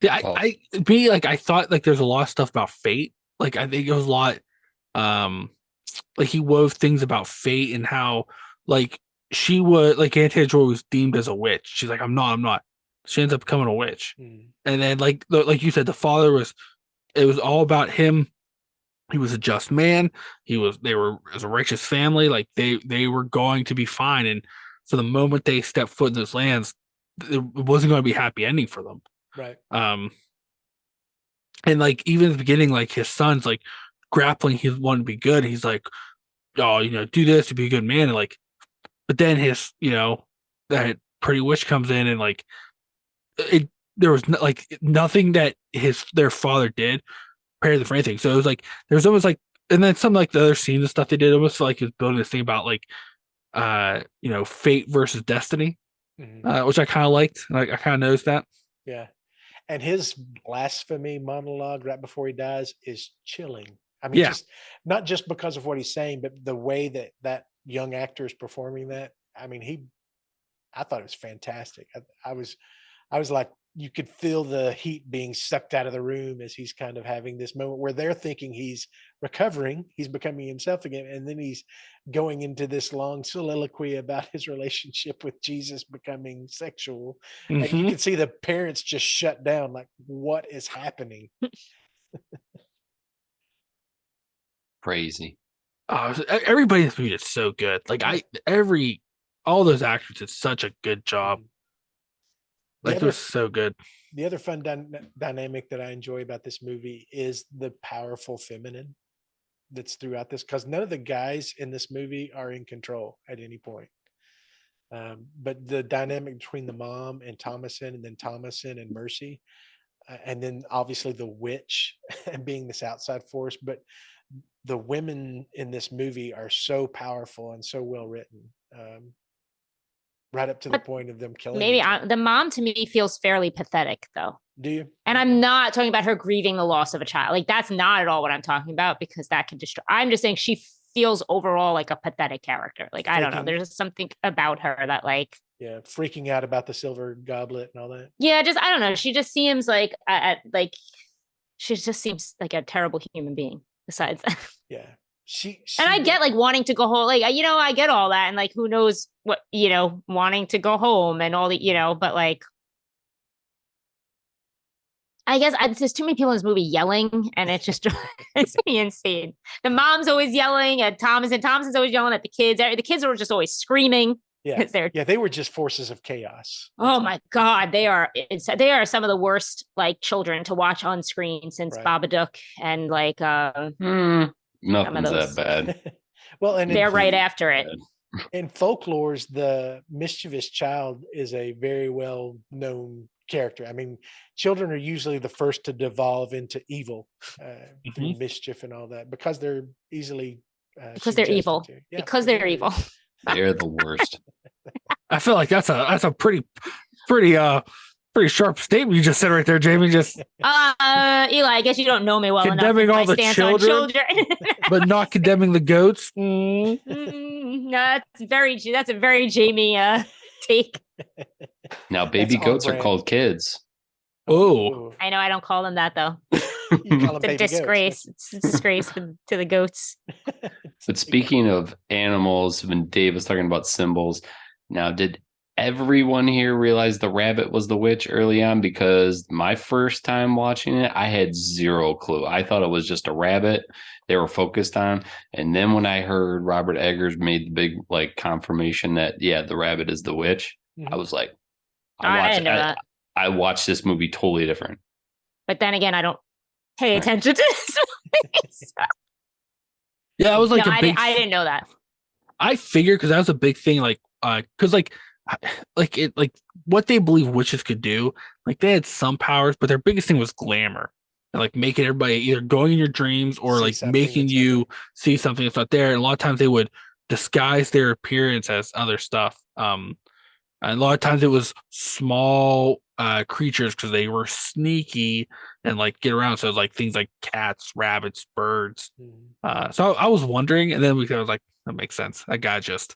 Yeah, I thought like there's a lot of stuff about fate. Like I think it was a lot. Like he wove things about fate and how like she would, like Aunt Joy was deemed as a witch. She's like, I'm not. She ends up becoming a witch. And then like you said, the father it was all about him. He was a just man. They were as a righteous family. Like they were going to be fine. And for the moment they stepped foot in those lands, it wasn't going to be a happy ending for them. Right. And like even at the beginning, like his son's like grappling, he wanted to be good. He's like, oh, do this to be a good man. And like, but then his, that pretty witch comes in, and like there was nothing that their father did prepared them for anything. So it was like there's almost like, and then some like the other scenes and stuff they did almost like it was building this thing about like fate versus destiny, which I kind of liked. Like I kind of noticed that. Yeah. And his blasphemy monologue right before he dies is chilling. I mean, just not just because of what he's saying, but the way that young actor is performing that. I mean, I thought it was fantastic. I was like, you could feel the heat being sucked out of the room as he's kind of having this moment where they're thinking he's recovering, he's becoming himself again, and then he's going into this long soliloquy about his relationship with Jesus becoming sexual. And you Mhm. can see the parents just shut down, like, what is happening? Crazy. Everybody in this movie is so good. Like all those actors did such a good job. The Like it other was so good. the other fun dynamic that I enjoy about this movie is the powerful feminine that's throughout this, because none of the guys in this movie are in control at any point. But the dynamic between the mom and Thomason, and then Thomason and Mercy, and then obviously the witch and being this outside force. But the women in this movie are so powerful and so well written, right up to the But point of them killing Maybe each other. the mom to me feels fairly pathetic, though. Do you? And I'm not talking about her grieving the loss of a child. Like, that's not at all what I'm talking about, because that can destroy. I'm just saying she feels overall like a pathetic character. Like, I don't know. Freaking- There's just something about her that, like, Yeah, freaking out about the silver goblet and all that. yeah, just I don't know. She just seems like she just seems like a terrible human being. Besides that, Yeah, she and I get like wanting to go home. Like, I get all that, and like who knows what, wanting to go home and all the, but like. I guess there's too many people in this movie yelling, and it's just it's me insane. The mom's always yelling at Thomas, and Thomas's always yelling at the kids. The kids are just always screaming. Yeah, they're they were just forces of chaos. Oh my God, they are some of the worst like children to watch on screen since Right. Babadook, and like Nothing's those. that bad. Well, and they're right after it. in folklores, the mischievous child is a very well known character. I mean, children are usually the first to devolve into evil through mischief and all that, because they're easily because they're evil. Yeah, because they're evil. They're the worst. I feel like that's a pretty sharp statement you just said right there, Jamie. Just Eli, I guess you don't know me well condemning enough. all the children, but not condemning the goats. That's a very Jamie take. Now, baby goats are called kids. Oh, I know. I don't call them that though. It's a disgrace. It's a disgrace to the goats. But speaking of animals, when Dave was talking about symbols, now did everyone here realize the rabbit was the witch early on? Because my first time watching it, I had zero clue. I thought it was just a rabbit they were focused on. And then when I heard Robert Eggers made the big like confirmation that, yeah, the rabbit is the witch, I was like, I didn't know that. I watched this movie totally different. But then again, I don't pay attention to this movie. So. Yeah, I was like I didn't know that. I figured, because that was a big thing, like because like what they believe witches could do, like they had some powers, but their biggest thing was glamour, and like making everybody either going in your dreams or like making you see something that's not there. And a lot of times they would disguise their appearance as other stuff. And a lot of times it was small creatures, because they were sneaky and like get around. So it was like things like cats, rabbits, birds. So I was wondering, and then I was like, that makes sense. That guy just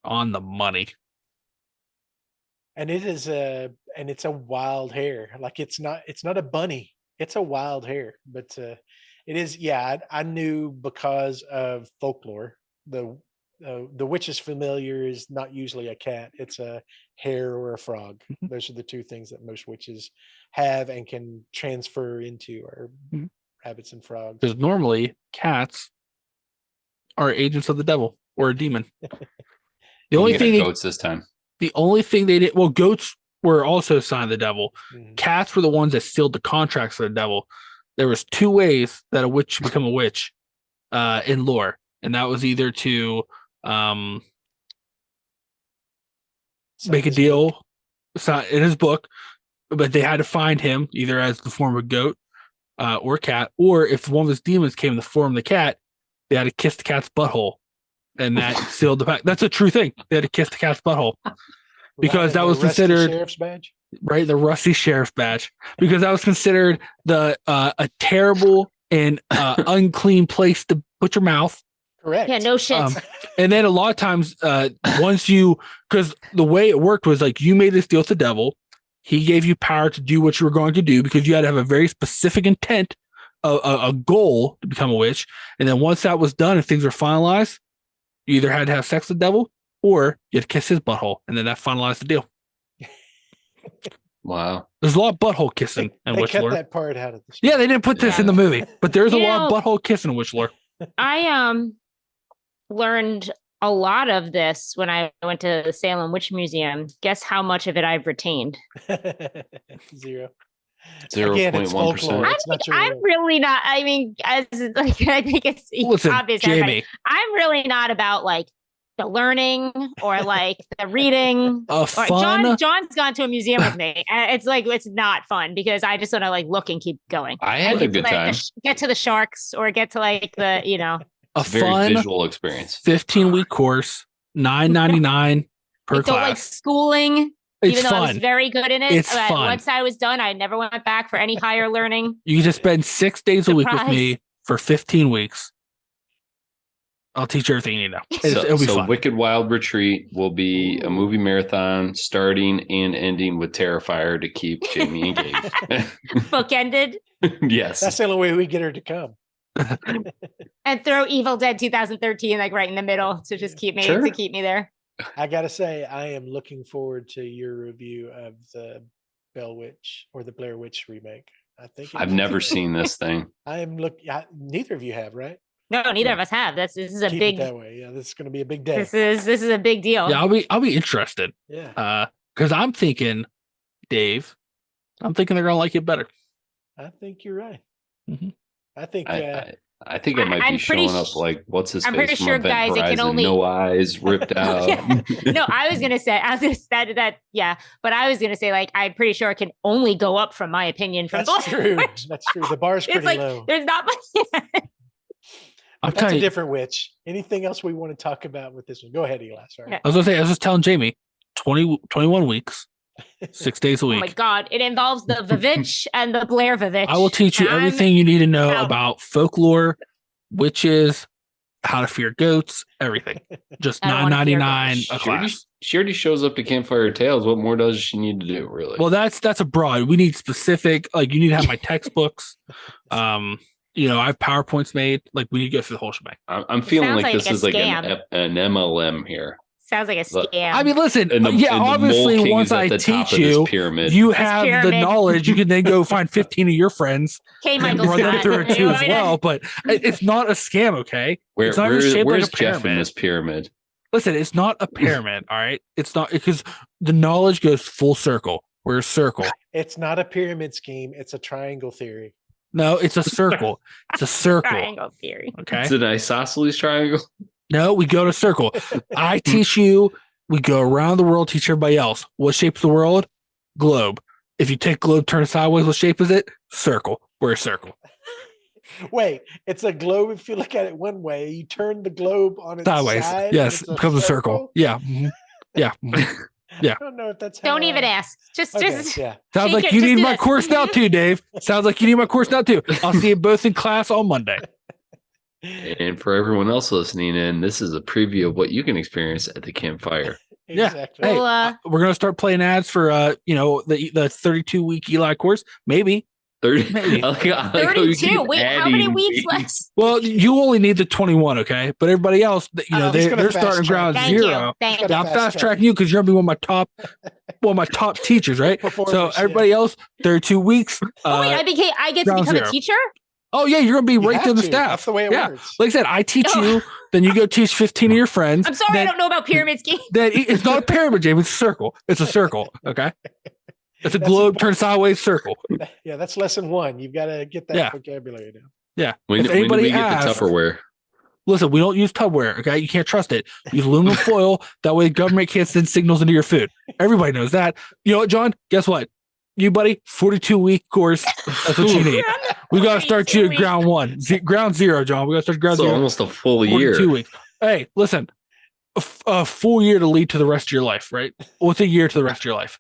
on the money. And it's a wild hare. Like it's not a bunny. It's a wild hare, but it is. Yeah, I knew because of folklore. The witch's familiar is not usually a cat. It's a hare or a frog. Those are the two things that most witches have and can transfer into, are rabbits and frogs. Because normally cats are agents of the devil or a demon. The only thing goats this time. The only thing they did, well, goats were also a sign of the devil. Cats were the ones that sealed the contracts for the devil. There was two ways that a witch could become a witch in lore, and that was either to make a deal in his book, but they had to find him either as the form of a goat or cat, or if one of his demons came in the form of the cat, they had to kiss the cat's butthole, and that sealed the pact. That's a true thing. They had to kiss the cat's butthole because that was considered sheriff's badge, right? The rusty sheriff's badge, because that was considered a terrible and unclean place to put your mouth. Correct. Yeah, no shit. And then a lot of times, because the way it worked was like you made this deal with the devil, He gave you power to do what you were going to do because you had to have a very specific intent, a goal to become a witch. And then once that was done and things were finalized, you either had to have sex with the devil or you had to kiss his butthole. And then that finalized the deal. Wow. There's a lot of butthole kissing in They Witch cut Lore. that part out of the Yeah, they didn't put this in the movie, but there's a lot of butthole kissing in Witch Lore. I learned a lot of this when I went to the Salem Witch Museum. Guess how much of it I've retained? 0. 0.1%. I'm really not. I mean, I think it's obvious. Jamie. I'm really not about like the learning or like the reading. Fun. John's gone to a museum with me. And it's like it's not fun because I just want to like look and keep going. I had a good time. Get to the sharks or get to like the a very fun visual experience. 15-week course, $9.99 per class. class. Like schooling. It's even though fun. I was very good in it. It's fun. Once I was done, I never went back for any higher learning. You just spend 6 days a week with me for 15 weeks. I'll teach you everything you need to know. It'll be fun. Wicked Wild Retreat will be a movie marathon starting and ending with Terrifier to keep Jamie engaged. Bookended. Yes. That's the only way we get her to come. And throw Evil Dead 2013 like right in the middle to just keep me there. I gotta say, I am looking forward to your review of the Bell Witch or the Blair Witch remake. I think I've never seen this thing. I am looking. Neither of you have, right? No, neither of us have. This is a Keep big it that way. Yeah, this is going to be a big day. This is a big deal. Yeah, I'll be interested. Yeah. Because I'm thinking, Dave, they're gonna like it better. I think you're right. Mm-hmm. I think. I think it might be showing up like what's his face? I'm pretty sure, guys, it can only no eyes ripped out. No, I was gonna say but I was gonna say like I'm pretty sure it can only go up from my opinion. From That's true. That's true. The bar's pretty low. There's not much. That's a different witch. Anything else we want to talk about with this one? Go ahead, Eli. Sorry. I was just telling Jamie, 21 weeks, 6 days a week. Oh my God. It involves the Vivitch and the Blair Vivitch. I will teach you everything you need to know about folklore, witches, how to fear goats, everything. Just $9.99 a class. She already shows up to Campfire Tales. What more does she need to do, really? Well, that's a broad. We need specific, like you need to have my textbooks. I have PowerPoints made. Like we need to go through the whole shebang. I'm feeling like this is like an MLM here. Sounds like a scam. I mean, listen. Obviously, once I teach you, you have the knowledge. You can then go find 15 of your friends and run them through it too as well. But it's not a scam, okay? It's not shaped like a Jeff in this pyramid? Listen, it's not a pyramid, all right? It's not because the knowledge goes full circle. We're a circle. It's not a pyramid scheme. It's a triangle theory. No, it's a circle. It's a circle. Triangle theory. Okay. It's an isosceles triangle. No, we go to circle. I teach you. We go around the world, teach everybody else. What shape is the world? Globe. If you take globe, turn it sideways, what shape is it? Circle. We're a circle. Wait, it's a globe. If you look at it one way, you turn the globe on its sideways. side. Yes, it becomes a circle. Yeah. Mm-hmm. Yeah. Mm-hmm. Yeah. I don't know if that's. Don't even ask. Just. Yeah. Sounds like you need my course now too, Dave. Sounds like you need my course now too. I'll see you both in class on Monday. And for everyone else listening in, this is a preview of what you can experience at the campfire. Exactly. Yeah. Hey, we're gonna start playing ads for the 32-week Eli course. Maybe. 30. Maybe. 32. Wait, how many weeks left? Well, you only need the 21, okay? But everybody else, they're starting ground zero. Thank you. I'm fast tracking you because you're gonna be one of my top teachers, right? So everybody else, 32 weeks. I get to become a teacher. Oh yeah, you're gonna be right there in the staff. That's the way it works. Like I said, I teach you, then you go teach 15 of your friends. I'm sorry, I don't know about pyramid schemes. It's not a pyramid, James. It's a circle. It's a circle. Okay. It's a globe turned sideways circle. Yeah, that's lesson 1. You've got to get that vocabulary down. Yeah. When do we get the Tupperware? Listen, we don't use Tupperware. Okay, you can't trust it. Use aluminum foil. That way, the government can't send signals into your food. Everybody knows that. You know what, John? Guess what? You, buddy, 42-week course. That's what you need. We got to start you at ground 1, ground 0, John. We got to start ground 0. Almost a full year. 2 weeks. Hey, listen, a full year to lead to the rest of your life, right? What's a year to the rest of your life?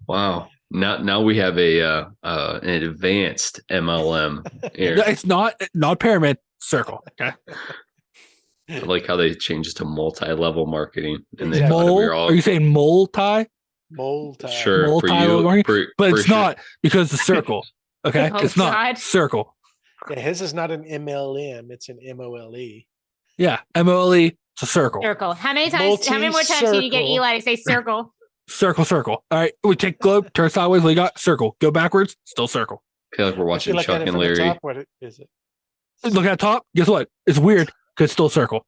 Wow. Now we have an advanced MLM here. It's not pyramid, circle. Okay. I like how they changed it to multi-level marketing. And Exactly. they Are you saying multi? Multi. Sure, for multi-logo, you, but for it's sure. not because the circle. Okay, Oh, it's not God. circle. Yeah, his is not an MLM, it's an MOLE. Yeah, MOLE. It's a circle. Circle. How many more times do you get Multi-circle. Eli to say circle? Circle, circle. All right, we take globe, turn sideways. We got circle. Go backwards, still circle. I feel like we're If you watching look at Chuck it and from the Larry. top, what is it? Look at the top. Guess what? It's weird because it's still circle.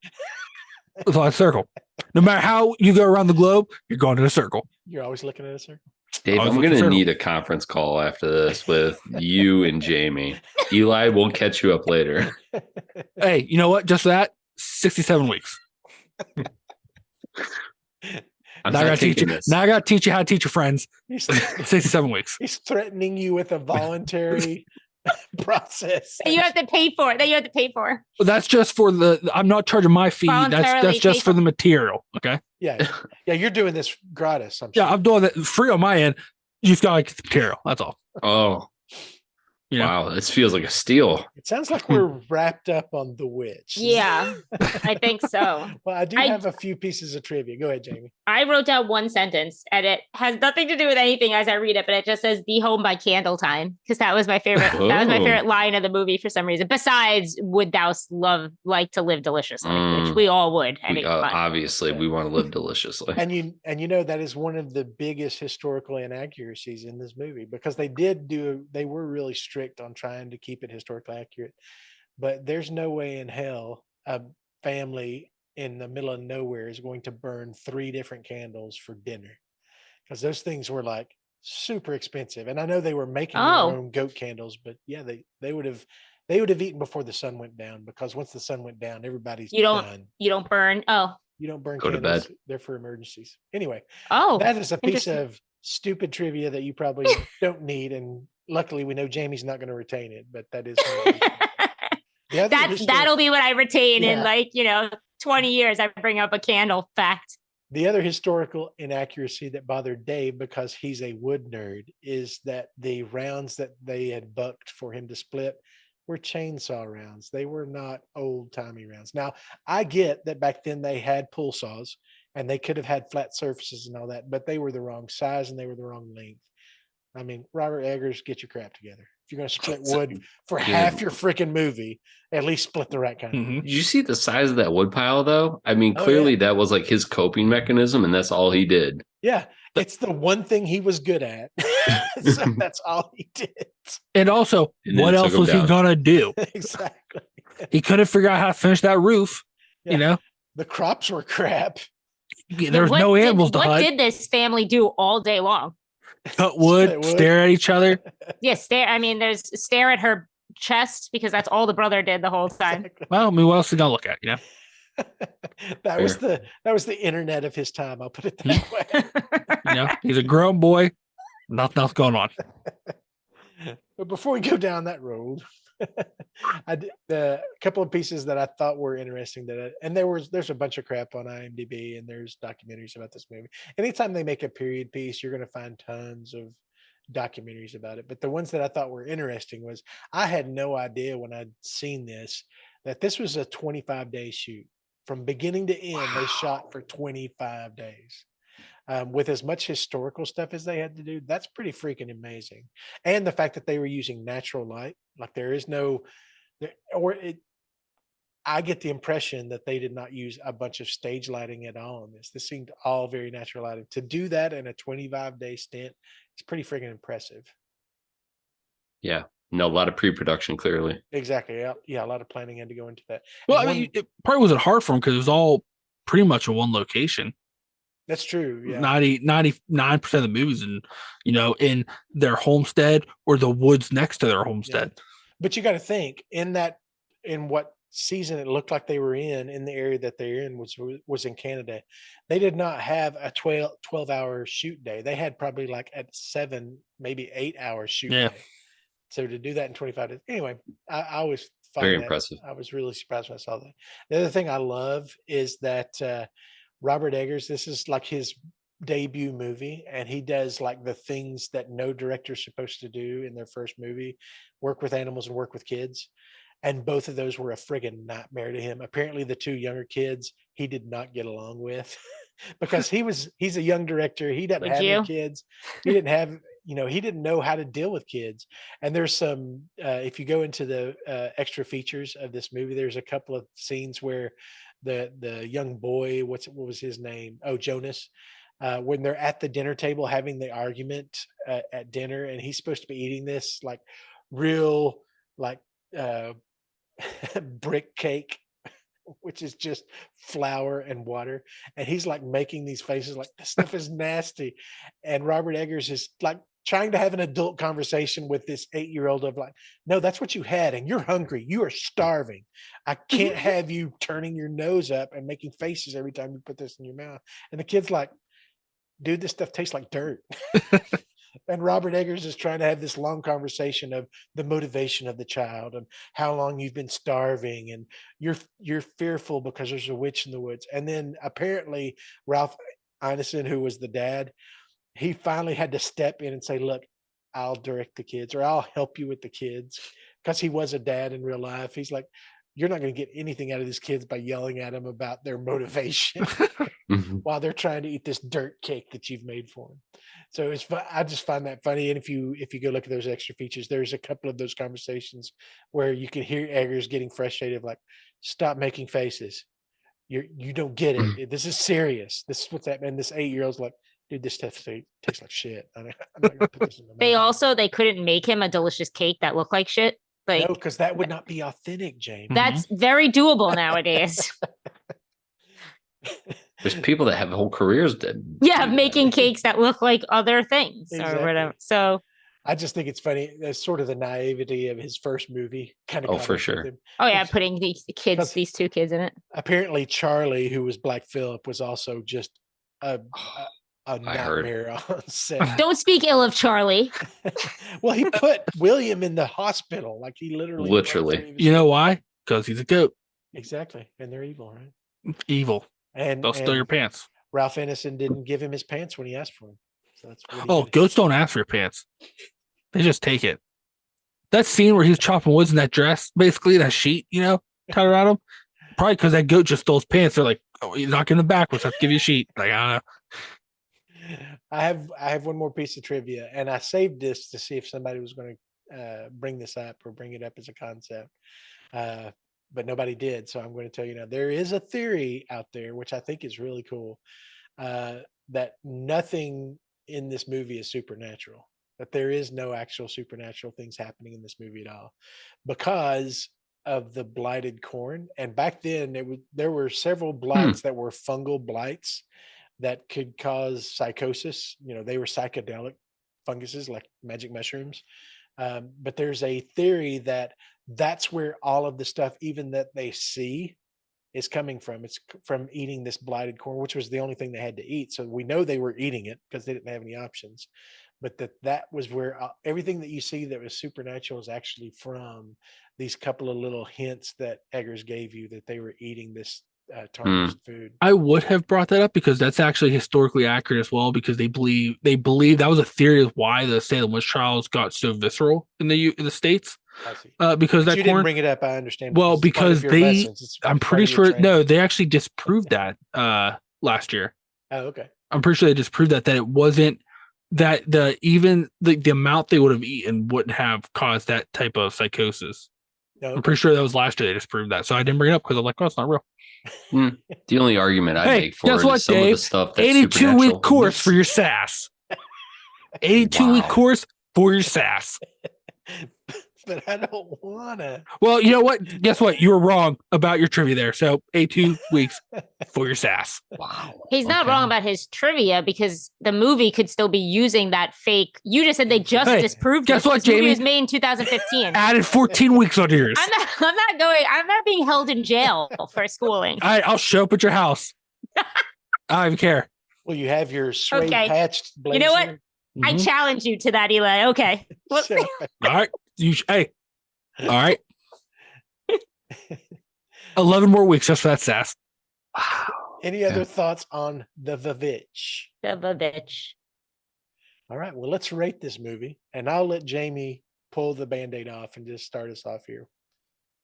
It's all a circle. No matter how you go around the globe, you're going in a circle. You're always looking at a circle. Dave, Always I'm looking going to circle. need a conference call after this with you and Jamie. Eli, we'll catch you up later. Hey, you know what? Just that 67 weeks. I'm Now I not gotta teach taking you. this. Now I gotta teach you how to teach your friends. He's, 67 weeks. he's threatening you with a voluntary process. That you have to pay for. But that's just for I'm not charging my fee. That's Voluntarily just pay for the material. Okay. Yeah. Yeah, you're doing this gratis. I'm Yeah, sure. I'm doing that free on my end. You just gotta get the material. That's all. Oh, You know? wow. This feels like a steal. It sounds like we're wrapped up on The Witch. Yeah, I think so. Well, I do I- have a few pieces of trivia. Go ahead, Jamie. I wrote down one sentence and it has nothing to do with anything as I read it, but it just says be home by candle time because that was my favorite. That was my Oh. favorite line of the movie for some reason. Besides, would thou like to live deliciously, which we all would. Obviously, we want to live deliciously. And you know that is one of the biggest historical inaccuracies in this movie because they were really strict on trying to keep it historically accurate. But there's no way in hell a family in the middle of nowhere is going to burn 3 different candles for dinner because those things were like super expensive. And I know they were making their own goat candles, but yeah, they would have eaten before the sun went down because once the sun went down, everybody's done. You don't burn. Oh, You don't burn Go to candles. bed. They're for emergencies. Anyway, oh, that is a piece interesting. of stupid trivia that you probably don't need. And luckily, we know Jamie's not going to retain it, but that is. The other That'll be what I retain in Yeah. 20 years. I bring up a candle fact. The other historical inaccuracy that bothered Dave because he's a wood nerd is that the rounds that they had bucked for him to split were chainsaw rounds. They were not old timey rounds. Now, I get that back then they had pull saws and they could have had flat surfaces and all that, but they were the wrong size and they were the wrong length. I mean, Robert Eggers, get your crap together. If you're going to split wood for half your freaking movie, at least split the right kind. Mhm. Did you see the size of that wood pile, though? I mean, Oh, clearly yeah. that was like his coping mechanism, and that's all he did. Yeah, it's the one thing he was good at. So that's all he did. And also, And then what it took else him was he down. gonna do? Exactly. He couldn't figure out how to finish that roof. Yeah. You know, The crops were crap. there was no animals to What hunt. did this family do all day long? Cut wood, Split wood. stare at each other. Yeah, stare. I mean, there's stare at her chest because that's all the brother did the whole time. Exactly. Well, I mean, what else are you gonna look at? You know, that was the internet of his time. I'll put it Hmm. that way. you know, he's a grown boy. Nothing else going on. But before we go down that road, I did a couple of pieces that I thought were interesting there's a bunch of crap on IMDb and there's documentaries about this movie. Anytime they make a period piece, you're going to find tons of documentaries about it. But the ones that I thought were interesting was I had no idea when I'd seen this that this was a 25-day shoot from beginning to end. They shot for 25 days. With as much historical stuff as they had to do, that's pretty freaking amazing. And the fact that they were using natural light, like there is no, I get the impression that they did not use a bunch of stage lighting at all in this. This seemed all very natural lighting. To do that in a 25-day stint, it's pretty freaking impressive. Yeah. No, a lot of pre-production, clearly. Exactly. Yeah, a lot of planning had to go into that. Well, And I mean, it probably wasn't hard for him because it was all pretty much in one location. that's true. Yeah. 99% of the movies in their homestead or the woods next to their homestead. But you got to think in what season it looked like they were in the area that they're in was in Canada. They did not have a 12-hour shoot day. They had probably like at 7, maybe 8-hour shoot Yeah. day. So to do that in 25 days, anyway, I always find Very that- impressive. I was really surprised when I saw that. The other thing I love is that Robert Eggers, this is like his debut movie, and he does like the things that no director's supposed to do in their first movie: work with animals and work with kids. And both of those were a friggin' nightmare to him. Apparently, the 2 younger kids he did not get along with. because he's a young director. He doesn't Would have you? any kids. He didn't have, he didn't know how to deal with kids. And there's some, if you go into the extra features of this movie, there's a couple of scenes where the young boy, what was his name? Oh, Jonas. When they're at the dinner table having the argument at dinner, and he's supposed to be eating this like real like uh, brick cake, which is just flour and water, and he's like making these faces like this stuff is nasty, and Robert Eggers is like trying to have an adult conversation with this 8-year-old of like, no, that's what you had and you're hungry, you are starving, I can't have you turning your nose up and making faces every time you put this in your mouth. And the kid's like, dude, this stuff tastes like dirt. And Robert Eggers is trying to have this long conversation of the motivation of the child and how long you've been starving, and you're fearful because there's a witch in the woods. And then apparently Ralph Ineson, who was the dad, he finally had to step in and say, look, I'll direct the kids, or I'll help you with the kids, because he was a dad in real life. He's like, you're not going to get anything out of these kids by yelling at them about their motivation while they're trying to eat this dirt cake that you've made for them. So it's fun. I just find that funny. And if you go look at those extra features, there's a couple of those conversations where you can hear Eggers getting frustrated, like, stop making faces. You don't get it. This is serious. This is what's that. And this 8-year-old's like, dude, this stuff tastes like shit. I'm not gonna put this in my mouth. They couldn't make him a delicious cake that looked like shit. Like, No, because that would not be authentic, James. that's very doable nowadays. There's people that have whole careers that Yeah, making cakes that look like other things or Exactly. whatever. So I just think it's funny. That's sort of the naivety of his first movie. Kind of. Oh, for sure. oh yeah, putting these these 2 kids in it. Apparently, Charlie, who was Black Phillip, was also just a I nightmare on set. Don't speak ill of Charlie. Well, he put William in the hospital. Like he literally. You know why? Because he's a goat. Exactly, and they're evil, right? Evil. And They'll steal your pants. Ralph Ineson didn't give him his pants when he asked for them. So that's what Oh, goats don't ask for your pants. They just take it. That scene where he was chopping woods in that dress, basically that sheet, tied around him. Probably because that goat just stole his pants. They're like, oh, he's not giving them back. Let's have to give you a sheet. Like, I don't know. I have one more piece of trivia, and I saved this to see if somebody was going to bring this up or bring it up as a concept, but nobody did. So I'm going to tell you now. There is a theory out there, which I think is really cool, that nothing in this movie is supernatural. That there is no actual supernatural things happening in this movie at all, because of the blighted corn. And back then, there were several blights that were fungal blights that could cause psychosis. They were psychedelic funguses like magic mushrooms. But there's a theory that that's where all of the stuff, even that they see, is coming from. It's from eating this blighted corn, which was the only thing they had to eat. So we know they were eating it because they didn't have any options. But that was where everything that you see that was supernatural is actually from these couple of little hints that Eggers gave you, that they were eating this tarnished food. I would have brought that up because that's actually historically accurate as well, because they believe that was a theory of why the Salem witch trials got so visceral in the States. I see. Because but that you didn't bring it up. I understand. Well, because I'm pretty sure they actually disproved that last year. Oh, okay. I'm pretty sure they disproved that it wasn't that the amount they would have eaten wouldn't have caused that type of psychosis. Okay. I'm pretty sure that was last year they disproved that. So I didn't bring it up because I'm like, oh, it's not real. The only argument I make for it is some of the stuff that's 82-week course for your sass. 82-week course for your sass. But I don't wanna. Well, you know what? Guess what? You were wrong about your trivia there. So 82 weeks for your sass. Wow. He's not wrong about his trivia, because the movie could still be using that fake. You just said they just disproved it. Guess what, this Jamie? movie was made in 2015. Added 14 weeks on yours. I'm not being held in jail for schooling. All right, I'll show up at your house. I don't even care. Well, you have your suede patched blazer. You know what? Mm-hmm. I challenge you to that, Eli. Okay. All right. All right. 11 more weeks just for that sass. Wow. Any other thoughts on the Vavitch? The Vavitch. All right. Well, let's rate this movie, and I'll let Jamie pull the Band-Aid off and just start us off here.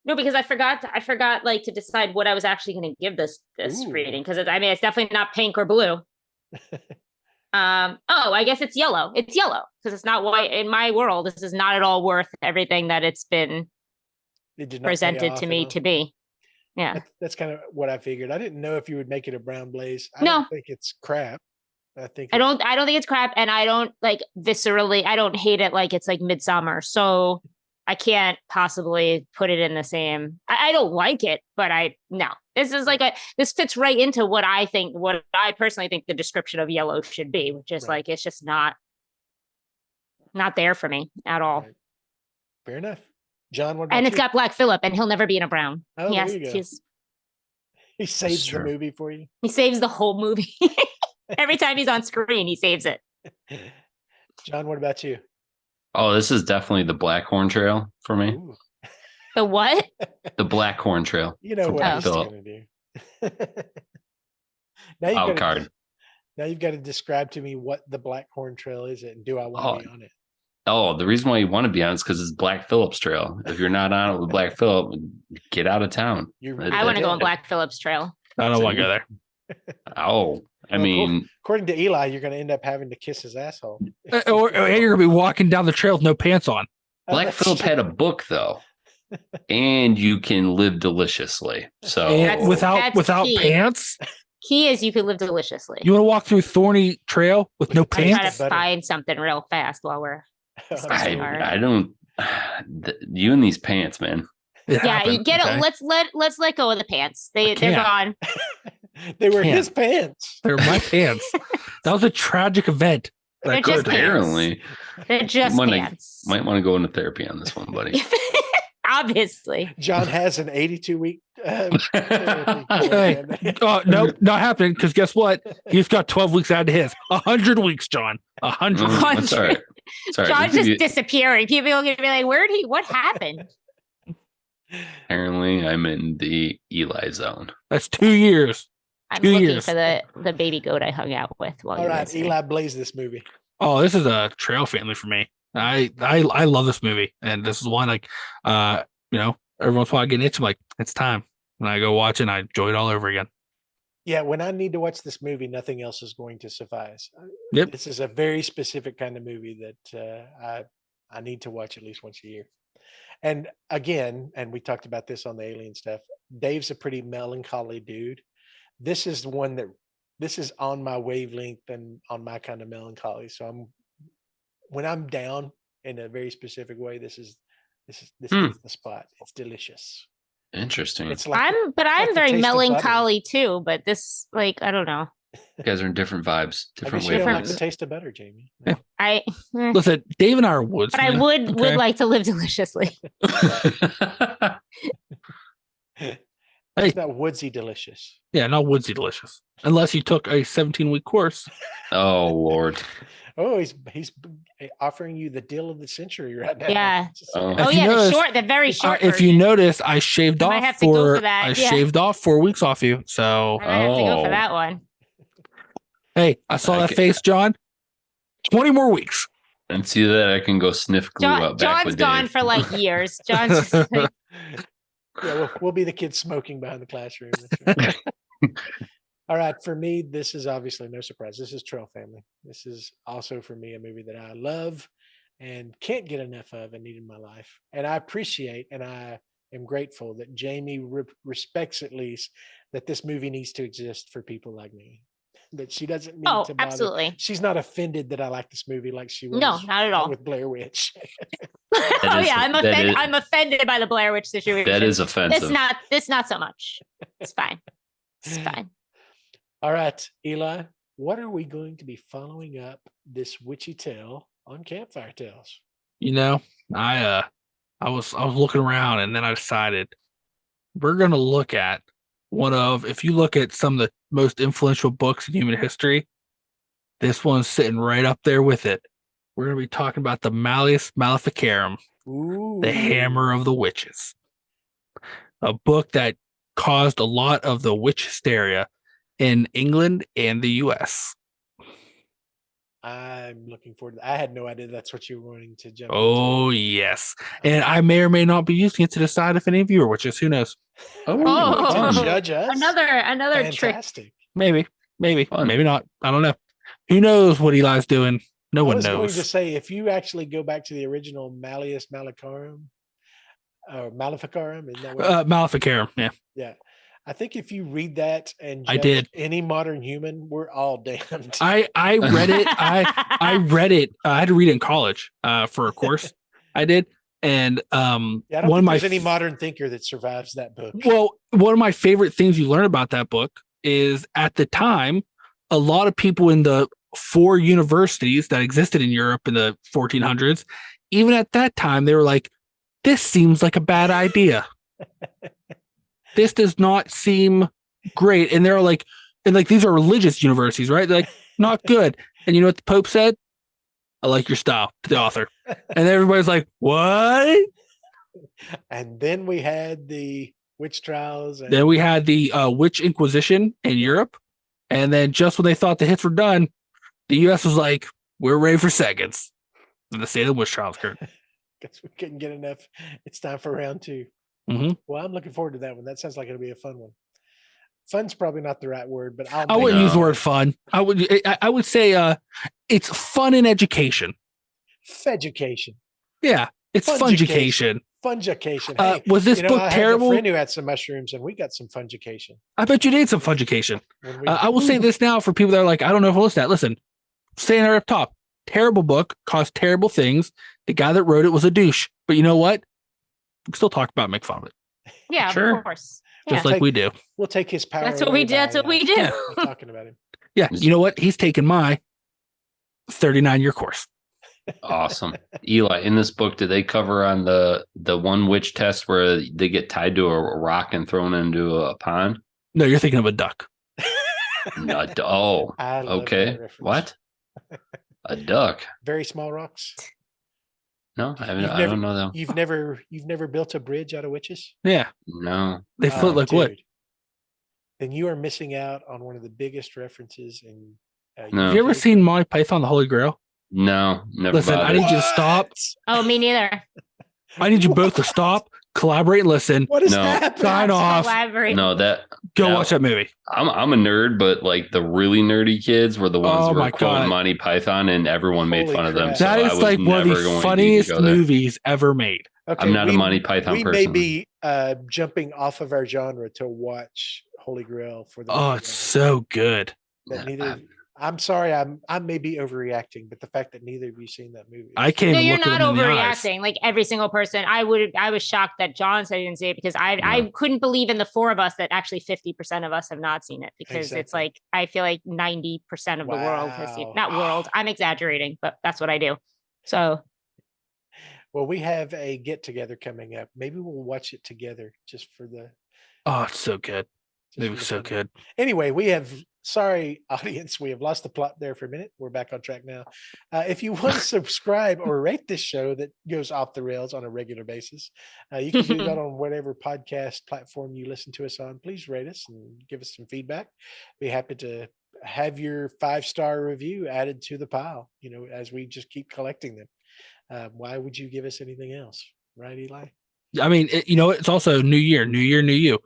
No, because I forgot like to decide what I was actually going to give this Ooh. rating, because it's definitely not pink or blue. I guess it's yellow. It's yellow because it's not white. In my world, this is not at all worth everything that it's been It did not pay presented off to at me all. to be. Yeah. That's kind of what I figured. I didn't know if you would make it a brown blaze. I No. don't think it's crap. I don't think it's crap, and I don't like viscerally. I don't hate it like it's like Midsummer. So I can't possibly put it in the same. I don't like it, but no. This is this fits right into what I personally think the description of yellow should be, which is like it's just not there for me at all. Right. Fair enough. John, what about and you? it's got Black Phillip, and he'll never be in a brown. Oh, there you go. He saves Sure. the movie for you. He saves the whole movie. Every time he's on screen, he saves it. John, what about you? Oh, this is definitely the Blackhorn Trail for me. Ooh. The what? The Blackhorn Trail. You know from what Black he's Phillip. going to do. Card. Now you've got to describe to me what the Blackhorn Trail is, and do I want to be on it? Oh, the reason why you want to be on it is because it's Black Phillip's Trail. If you're not on it with Black Phillip, get out of town. I want to go on Black Phillip's Trail. I don't want to go there. Oh, I mean, according to Eli, you're going to end up having to kiss his asshole. Or you're going to be walking down the trail with no pants on. Black Phillip had a book though, and you can live deliciously. So without key. pants. Key is you can live deliciously. You want to walk through Thorny Trail with no I'm pants? trying to find something real fast while we're. I don't. You and these pants, man. You get it. Let's let go of the pants. They're gone. They were his pants. They're my pants. That was a tragic event. They're just apparently. They're just pants. Might want to go into therapy on this one, buddy. Obviously. John has an 82-week. No, not happening. Because guess what? He's got 12 weeks out of his. 100 weeks, John. 100. That's all right. John's just disappearing. People are going to be like, what happened? Apparently, I'm in the Eli zone. That's 2 years. I'm looking for the baby goat I hung out with. All right, Eli, blaze this movie. Oh, this is a trail family for me. I love this movie, and this is one every once in a while I get itch. I'm like, it's time, and I go watch it. And I enjoy it all over again. Yeah, when I need to watch this movie, nothing else is going to suffice. Yep, this is a very specific kind of movie that I need to watch at least once a year. And again, and we talked about this on the alien stuff. Dave's a pretty melancholy dude. This is this is on my wavelength and on my kind of melancholy. So when I'm down in a very specific way, this is the spot. It's delicious. Interesting. It's like I'm very melancholy too, but this, like, I don't know. You guys are in different vibes, different wavelengths. You don't like wavelengths. the taste of butter, Jamie. Yeah. Listen, Dave and I are woods. But I would like to live deliciously. It's not woodsy delicious. Yeah, not woodsy delicious. Unless you took a 17-week course. Oh Lord. Oh, he's offering you the deal of the century right now. Yeah. The very short. If you notice, I shaved off have to go for that. Shaved off 4 weeks off you. So I might have to go for that one. Hey, I saw that face, John. 20 more weeks. And see that I can go sniff glue up back John's with gone Dave. for like years. John's just like, yeah, we'll be the kids smoking behind the classroom. All right, for me, this is obviously no surprise. This is Trail Family. This is also for me a movie that I love and can't get enough of and need in my life. And I appreciate and I am grateful that Jamie respects at least that this movie needs to exist for people like me. That she doesn't need to bother. Absolutely. She's not offended that I like this movie like she was. No, not at all. With Blair Witch. I'm offended by the Blair Witch situation. That is offensive. It's not so much. It's fine. It's fine. All right, Eli, what are we going to be following up this witchy tale on Campfire Tales? I was looking around and then I decided we're going to look at if you look at some of the most influential books in human history, this one's sitting right up there with it. We're going to be talking about the Malleus Maleficarum, the Hammer of the Witches, a book that caused a lot of the witch hysteria in England and the U.S. I'm looking forward to that. I had no idea that's what you were wanting to jump Oh, yes. And I may or may not be using it to decide if any of you are witches. Who knows? Are you going to Oh, judge us? another trick. Fantastic. Maybe, Fun. maybe not. I don't know. Who knows what Eli's doing? No I one was going to knows. say, if you actually go back to the original Malleus Maleficarum, or Maleficarum, isn't that what? Maleficarum. Yeah, Yeah. I think if you read that and I judge did. any modern human, we're all damned. I read it. I read it. I had to read it in college for a course. I did. And Yeah, I don't one of think my there's any modern thinker that survives that book. well, one of my favorite things you learn about that book is at the time, a lot of people in the 4 universities that existed in Europe in the 1400s, even at that time, they were like, this seems like a bad idea. This does not seem great. And they're like, these are religious universities, right? They're like, not good. And you know what the Pope said? I like your style to the author. And everybody's like, what? And then we had the witch trials. And Then we had the witch inquisition in Europe. And then just when they thought the hits were done, the US was like, we're ready for seconds. And the state of the witch trials occurred. guess we couldn't get enough. It's time for round 2. Mm-hmm. Well, I'm looking forward to that one. That sounds like it'll be a fun one. Fun's probably not the right word, but I wouldn't use the word fun. I would say it's fun in education. Feducation. Yeah, it's funjucation. Funjucation. Hey, was this book I terrible? had a friend who had some mushrooms, and we got some funjucation. I bet you did some funjucation. I will say this now for people that are like, I don't know if I'll listen to that. Listen, saying it up top. Terrible book, caused terrible things. The guy that wrote it was a douche. But you know what? We can still talk about it, make fun of it. Yeah, Sure. of course. Just like we do. We'll take his power. That's what we do. That's what we do. by talking about him. Yeah, you know what? He's taken my 39-year course. Awesome. Eli, in this book, did they cover on the one witch test where they get tied to a rock and thrown into a pond? No, you're thinking of a duck. Not. Oh, I love okay. that reference. What? A duck? Very small rocks. No, I don't know them. You've never built a bridge out of witches? Yeah, No. they float like what? Dude. Then you are missing out on one of the biggest references in. No. Have you ever seen Monty Python, the Holy Grail? No, never. Listen, I bothered. need you to stop. Oh, me neither. I need you both to stop, collaborate, and listen. What is No. happening? Sign off. Collaborate. No, Go no. watch that movie. I'm a nerd, but like the really nerdy kids were the ones Oh who my were quoting God. Monty Python, and everyone made Holy fun of them. crap. So That I is was like one of never the going funniest to go there. movies ever made. Okay, I'm not a Monty Python we person. may be jumping off of our genre to watch Holy Grail for the. Oh, it's so good. that neither. I'm sorry, I may be overreacting, but the fact that neither of you seen that movie. I can't No, even you're look at not him in the eyes. overreacting. Like every single person, I was shocked that John said he didn't see it because I couldn't believe in the 4 of us that actually 50% of us have not seen it because it's Exactly. like I feel like 90% of the world has seen it. Not world. I'm exaggerating, but that's what I do. So Well, we have a get together coming up. Maybe we'll watch it together just for the. Oh, it's so good. just It for was the so fun of it. good. Anyway, we have. Sorry, audience, we have lost the plot there for a minute. We're back on track now. If you want to subscribe or rate this show that goes off the rails on a regular basis, you can do that on whatever podcast platform you listen to us on. Please rate us and give us some feedback. Be happy to have your 5-star review added to the pile, as we just keep collecting them. Why would you give us anything else? Right, Eli? I mean, it's also new year, new you.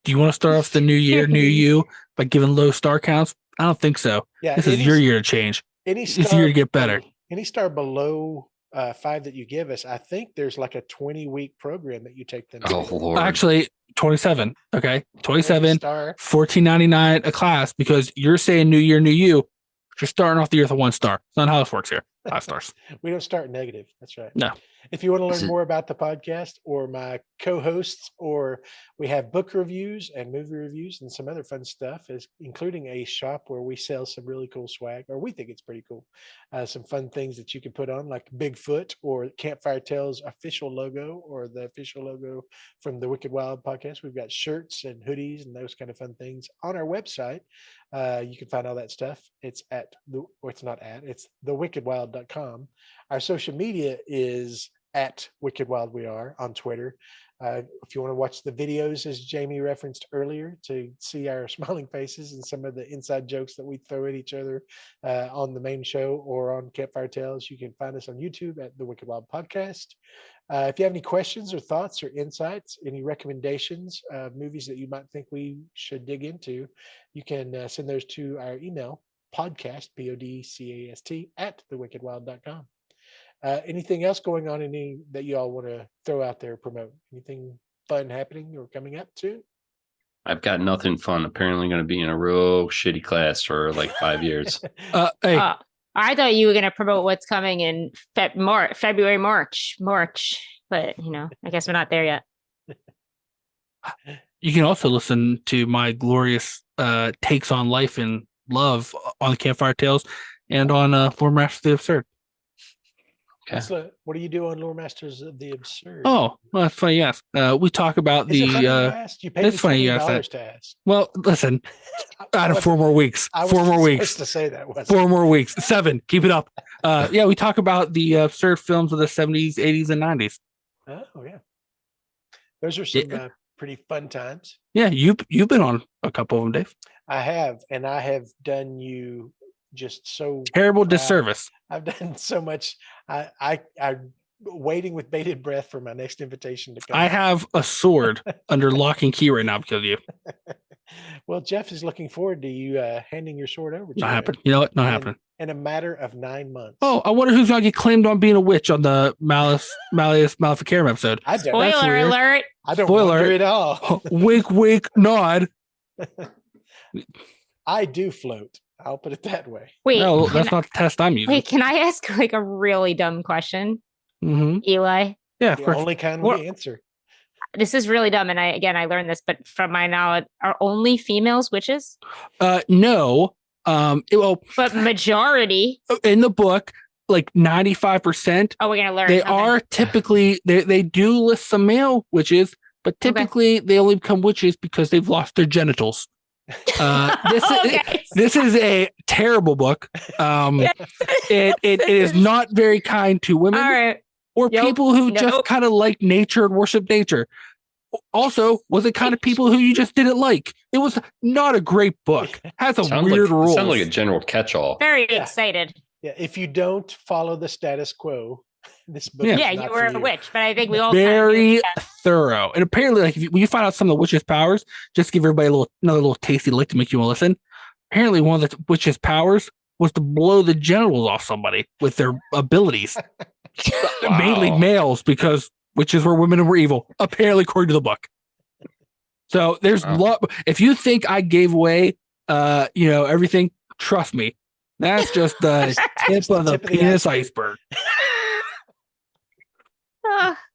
Do you want to start off the new year, new you by giving low star counts? I don't think so. Yeah, This is your year to change. It's your year to get better. Any star below 5 that you give us, I think there's like a 20-week program that you take them. Oh to. Lord. Actually, 27. Okay, 27, Star. $14.99 a class because you're saying new year, new you. You're starting off the year with a 1 star. It's not how this works here. 5 stars. We don't start negative. That's right. No. If you want to Is learn it- more about the podcast or my co-hosts, or we have book reviews and movie reviews and some other fun stuff, including a shop where we sell some really cool swag, or we think it's pretty cool. Some fun things that you can put on, like Bigfoot or Campfire Tales official logo, or the official logo from the Wicked Wild podcast. We've got shirts and hoodies and those kind of fun things on our website. You can find all that stuff. It's it's thewickedwild.com. Our social media is at Wicked Wild We Are on Twitter. If you want to watch the videos, as Jamie referenced earlier, to see our smiling faces and some of the inside jokes that we throw at each other on the main show or on Campfire Tales, you can find us on YouTube at the Wicked Wild Podcast. If you have any questions or thoughts or insights, any recommendations of movies that you might think we should dig into, you can send those to our email, podcast, podcast, at thewickedwild.com. Anything else going on that you all want to throw out there, promote? Anything fun happening or coming up soon? I've got nothing fun. Apparently going to be in a real shitty class for like 5 years. Hey, I thought you were going to promote what's coming in February, March, but I guess we're not there yet. you can also listen to my glorious takes on life and love on the Campfire Tales and on Lore Masters of the Absurd. Okay. What do you do on Lore Masters of the Absurd? Oh, well, that's funny you ask. We talk about Is it funny you asked? You paid me $20 to ask. Well, listen, out of 4 more weeks. I was 4 more weeks. supposed to say that, wasn't 4 more weeks. 7. Keep it up. Yeah, we talk about the absurd films of the 70s, 80s, and 90s. Oh, yeah. Those are some pretty fun times. Yeah, you've been on a couple of them, Dave. I have, and I have done you just so terrible proud. Disservice. I've done so much. I'm waiting with bated breath for my next invitation to come. I have a sword under lock and key right now because of you. Well, Jeff is looking forward to you handing your sword over to Not him. happening. You know what? Not happening. In a matter of 9 months. Oh, I wonder who's going to get claimed on being a witch on the Malleus Maleficarum episode. I don't. Spoiler alert. I don't Spoiler wonder at all. Wink, wink, nod. I do float. I'll put it that way. Wait, no, that's not the test I'm using. Wait, can I ask like a really dumb question, Mm-hmm. Eli? Yeah, of The course. only kind we answer. This is really dumb, and I learned this, but from my knowledge, are only females witches? No. But majority in the book, like 95%. Oh, we're gonna learn. They are typically they do list some male witches, but typically they only become witches because they've lost their genitals. This is a terrible book. It is not very kind to women. All right. Or people who just kind of like nature and worship nature. Also, was it kind of people who you just didn't like? It was not a great book. Has a weird rule. Sounds like a general catch-all. Very excited. Yeah, if you don't follow the status quo, this book. Yeah, you were a witch, but I think we all very thorough. And apparently, like when you find out some of the witch's powers, just give everybody another little tasty lick to make you want to listen. Apparently, one of the witch's powers was to blow the genitals off somebody with their abilities. Wow. Mainly males, because witches were women and were evil, apparently, according to the book. So there's if you think I gave away everything, trust me. That's just the tip of the penis iceberg.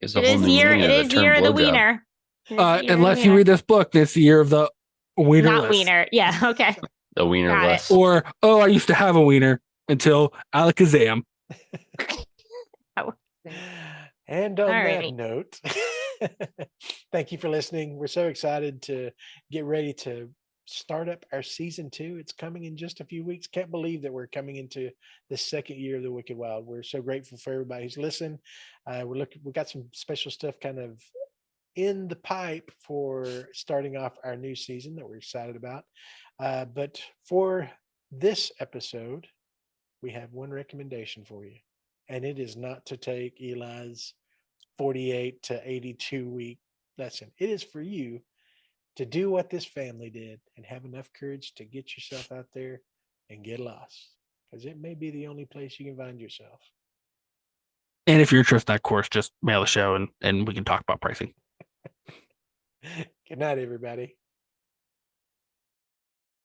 It is year of the wiener. Unless you read this book, it's the year of the wiener. Not wiener. Yeah, okay. The wiener list. Or, I used to have a wiener until Alakazam. And on that note, thank you for listening. We're so excited to get ready to start up our season 2. It's coming in just a few weeks. Can't believe that we're coming into the second year of the Wicked Wild. We're so grateful for everybody who's listened. We got some special stuff kind of in the pipe for starting off our new season that we're excited about. But for this episode, we have one recommendation for you. And it is not to take Eli's 48 to 82 week lesson. It is for you to do what this family did and have enough courage to get yourself out there and get lost, because it may be the only place you can find yourself. And if you're interested in that course, just mail the show and we can talk about pricing. Good night, everybody.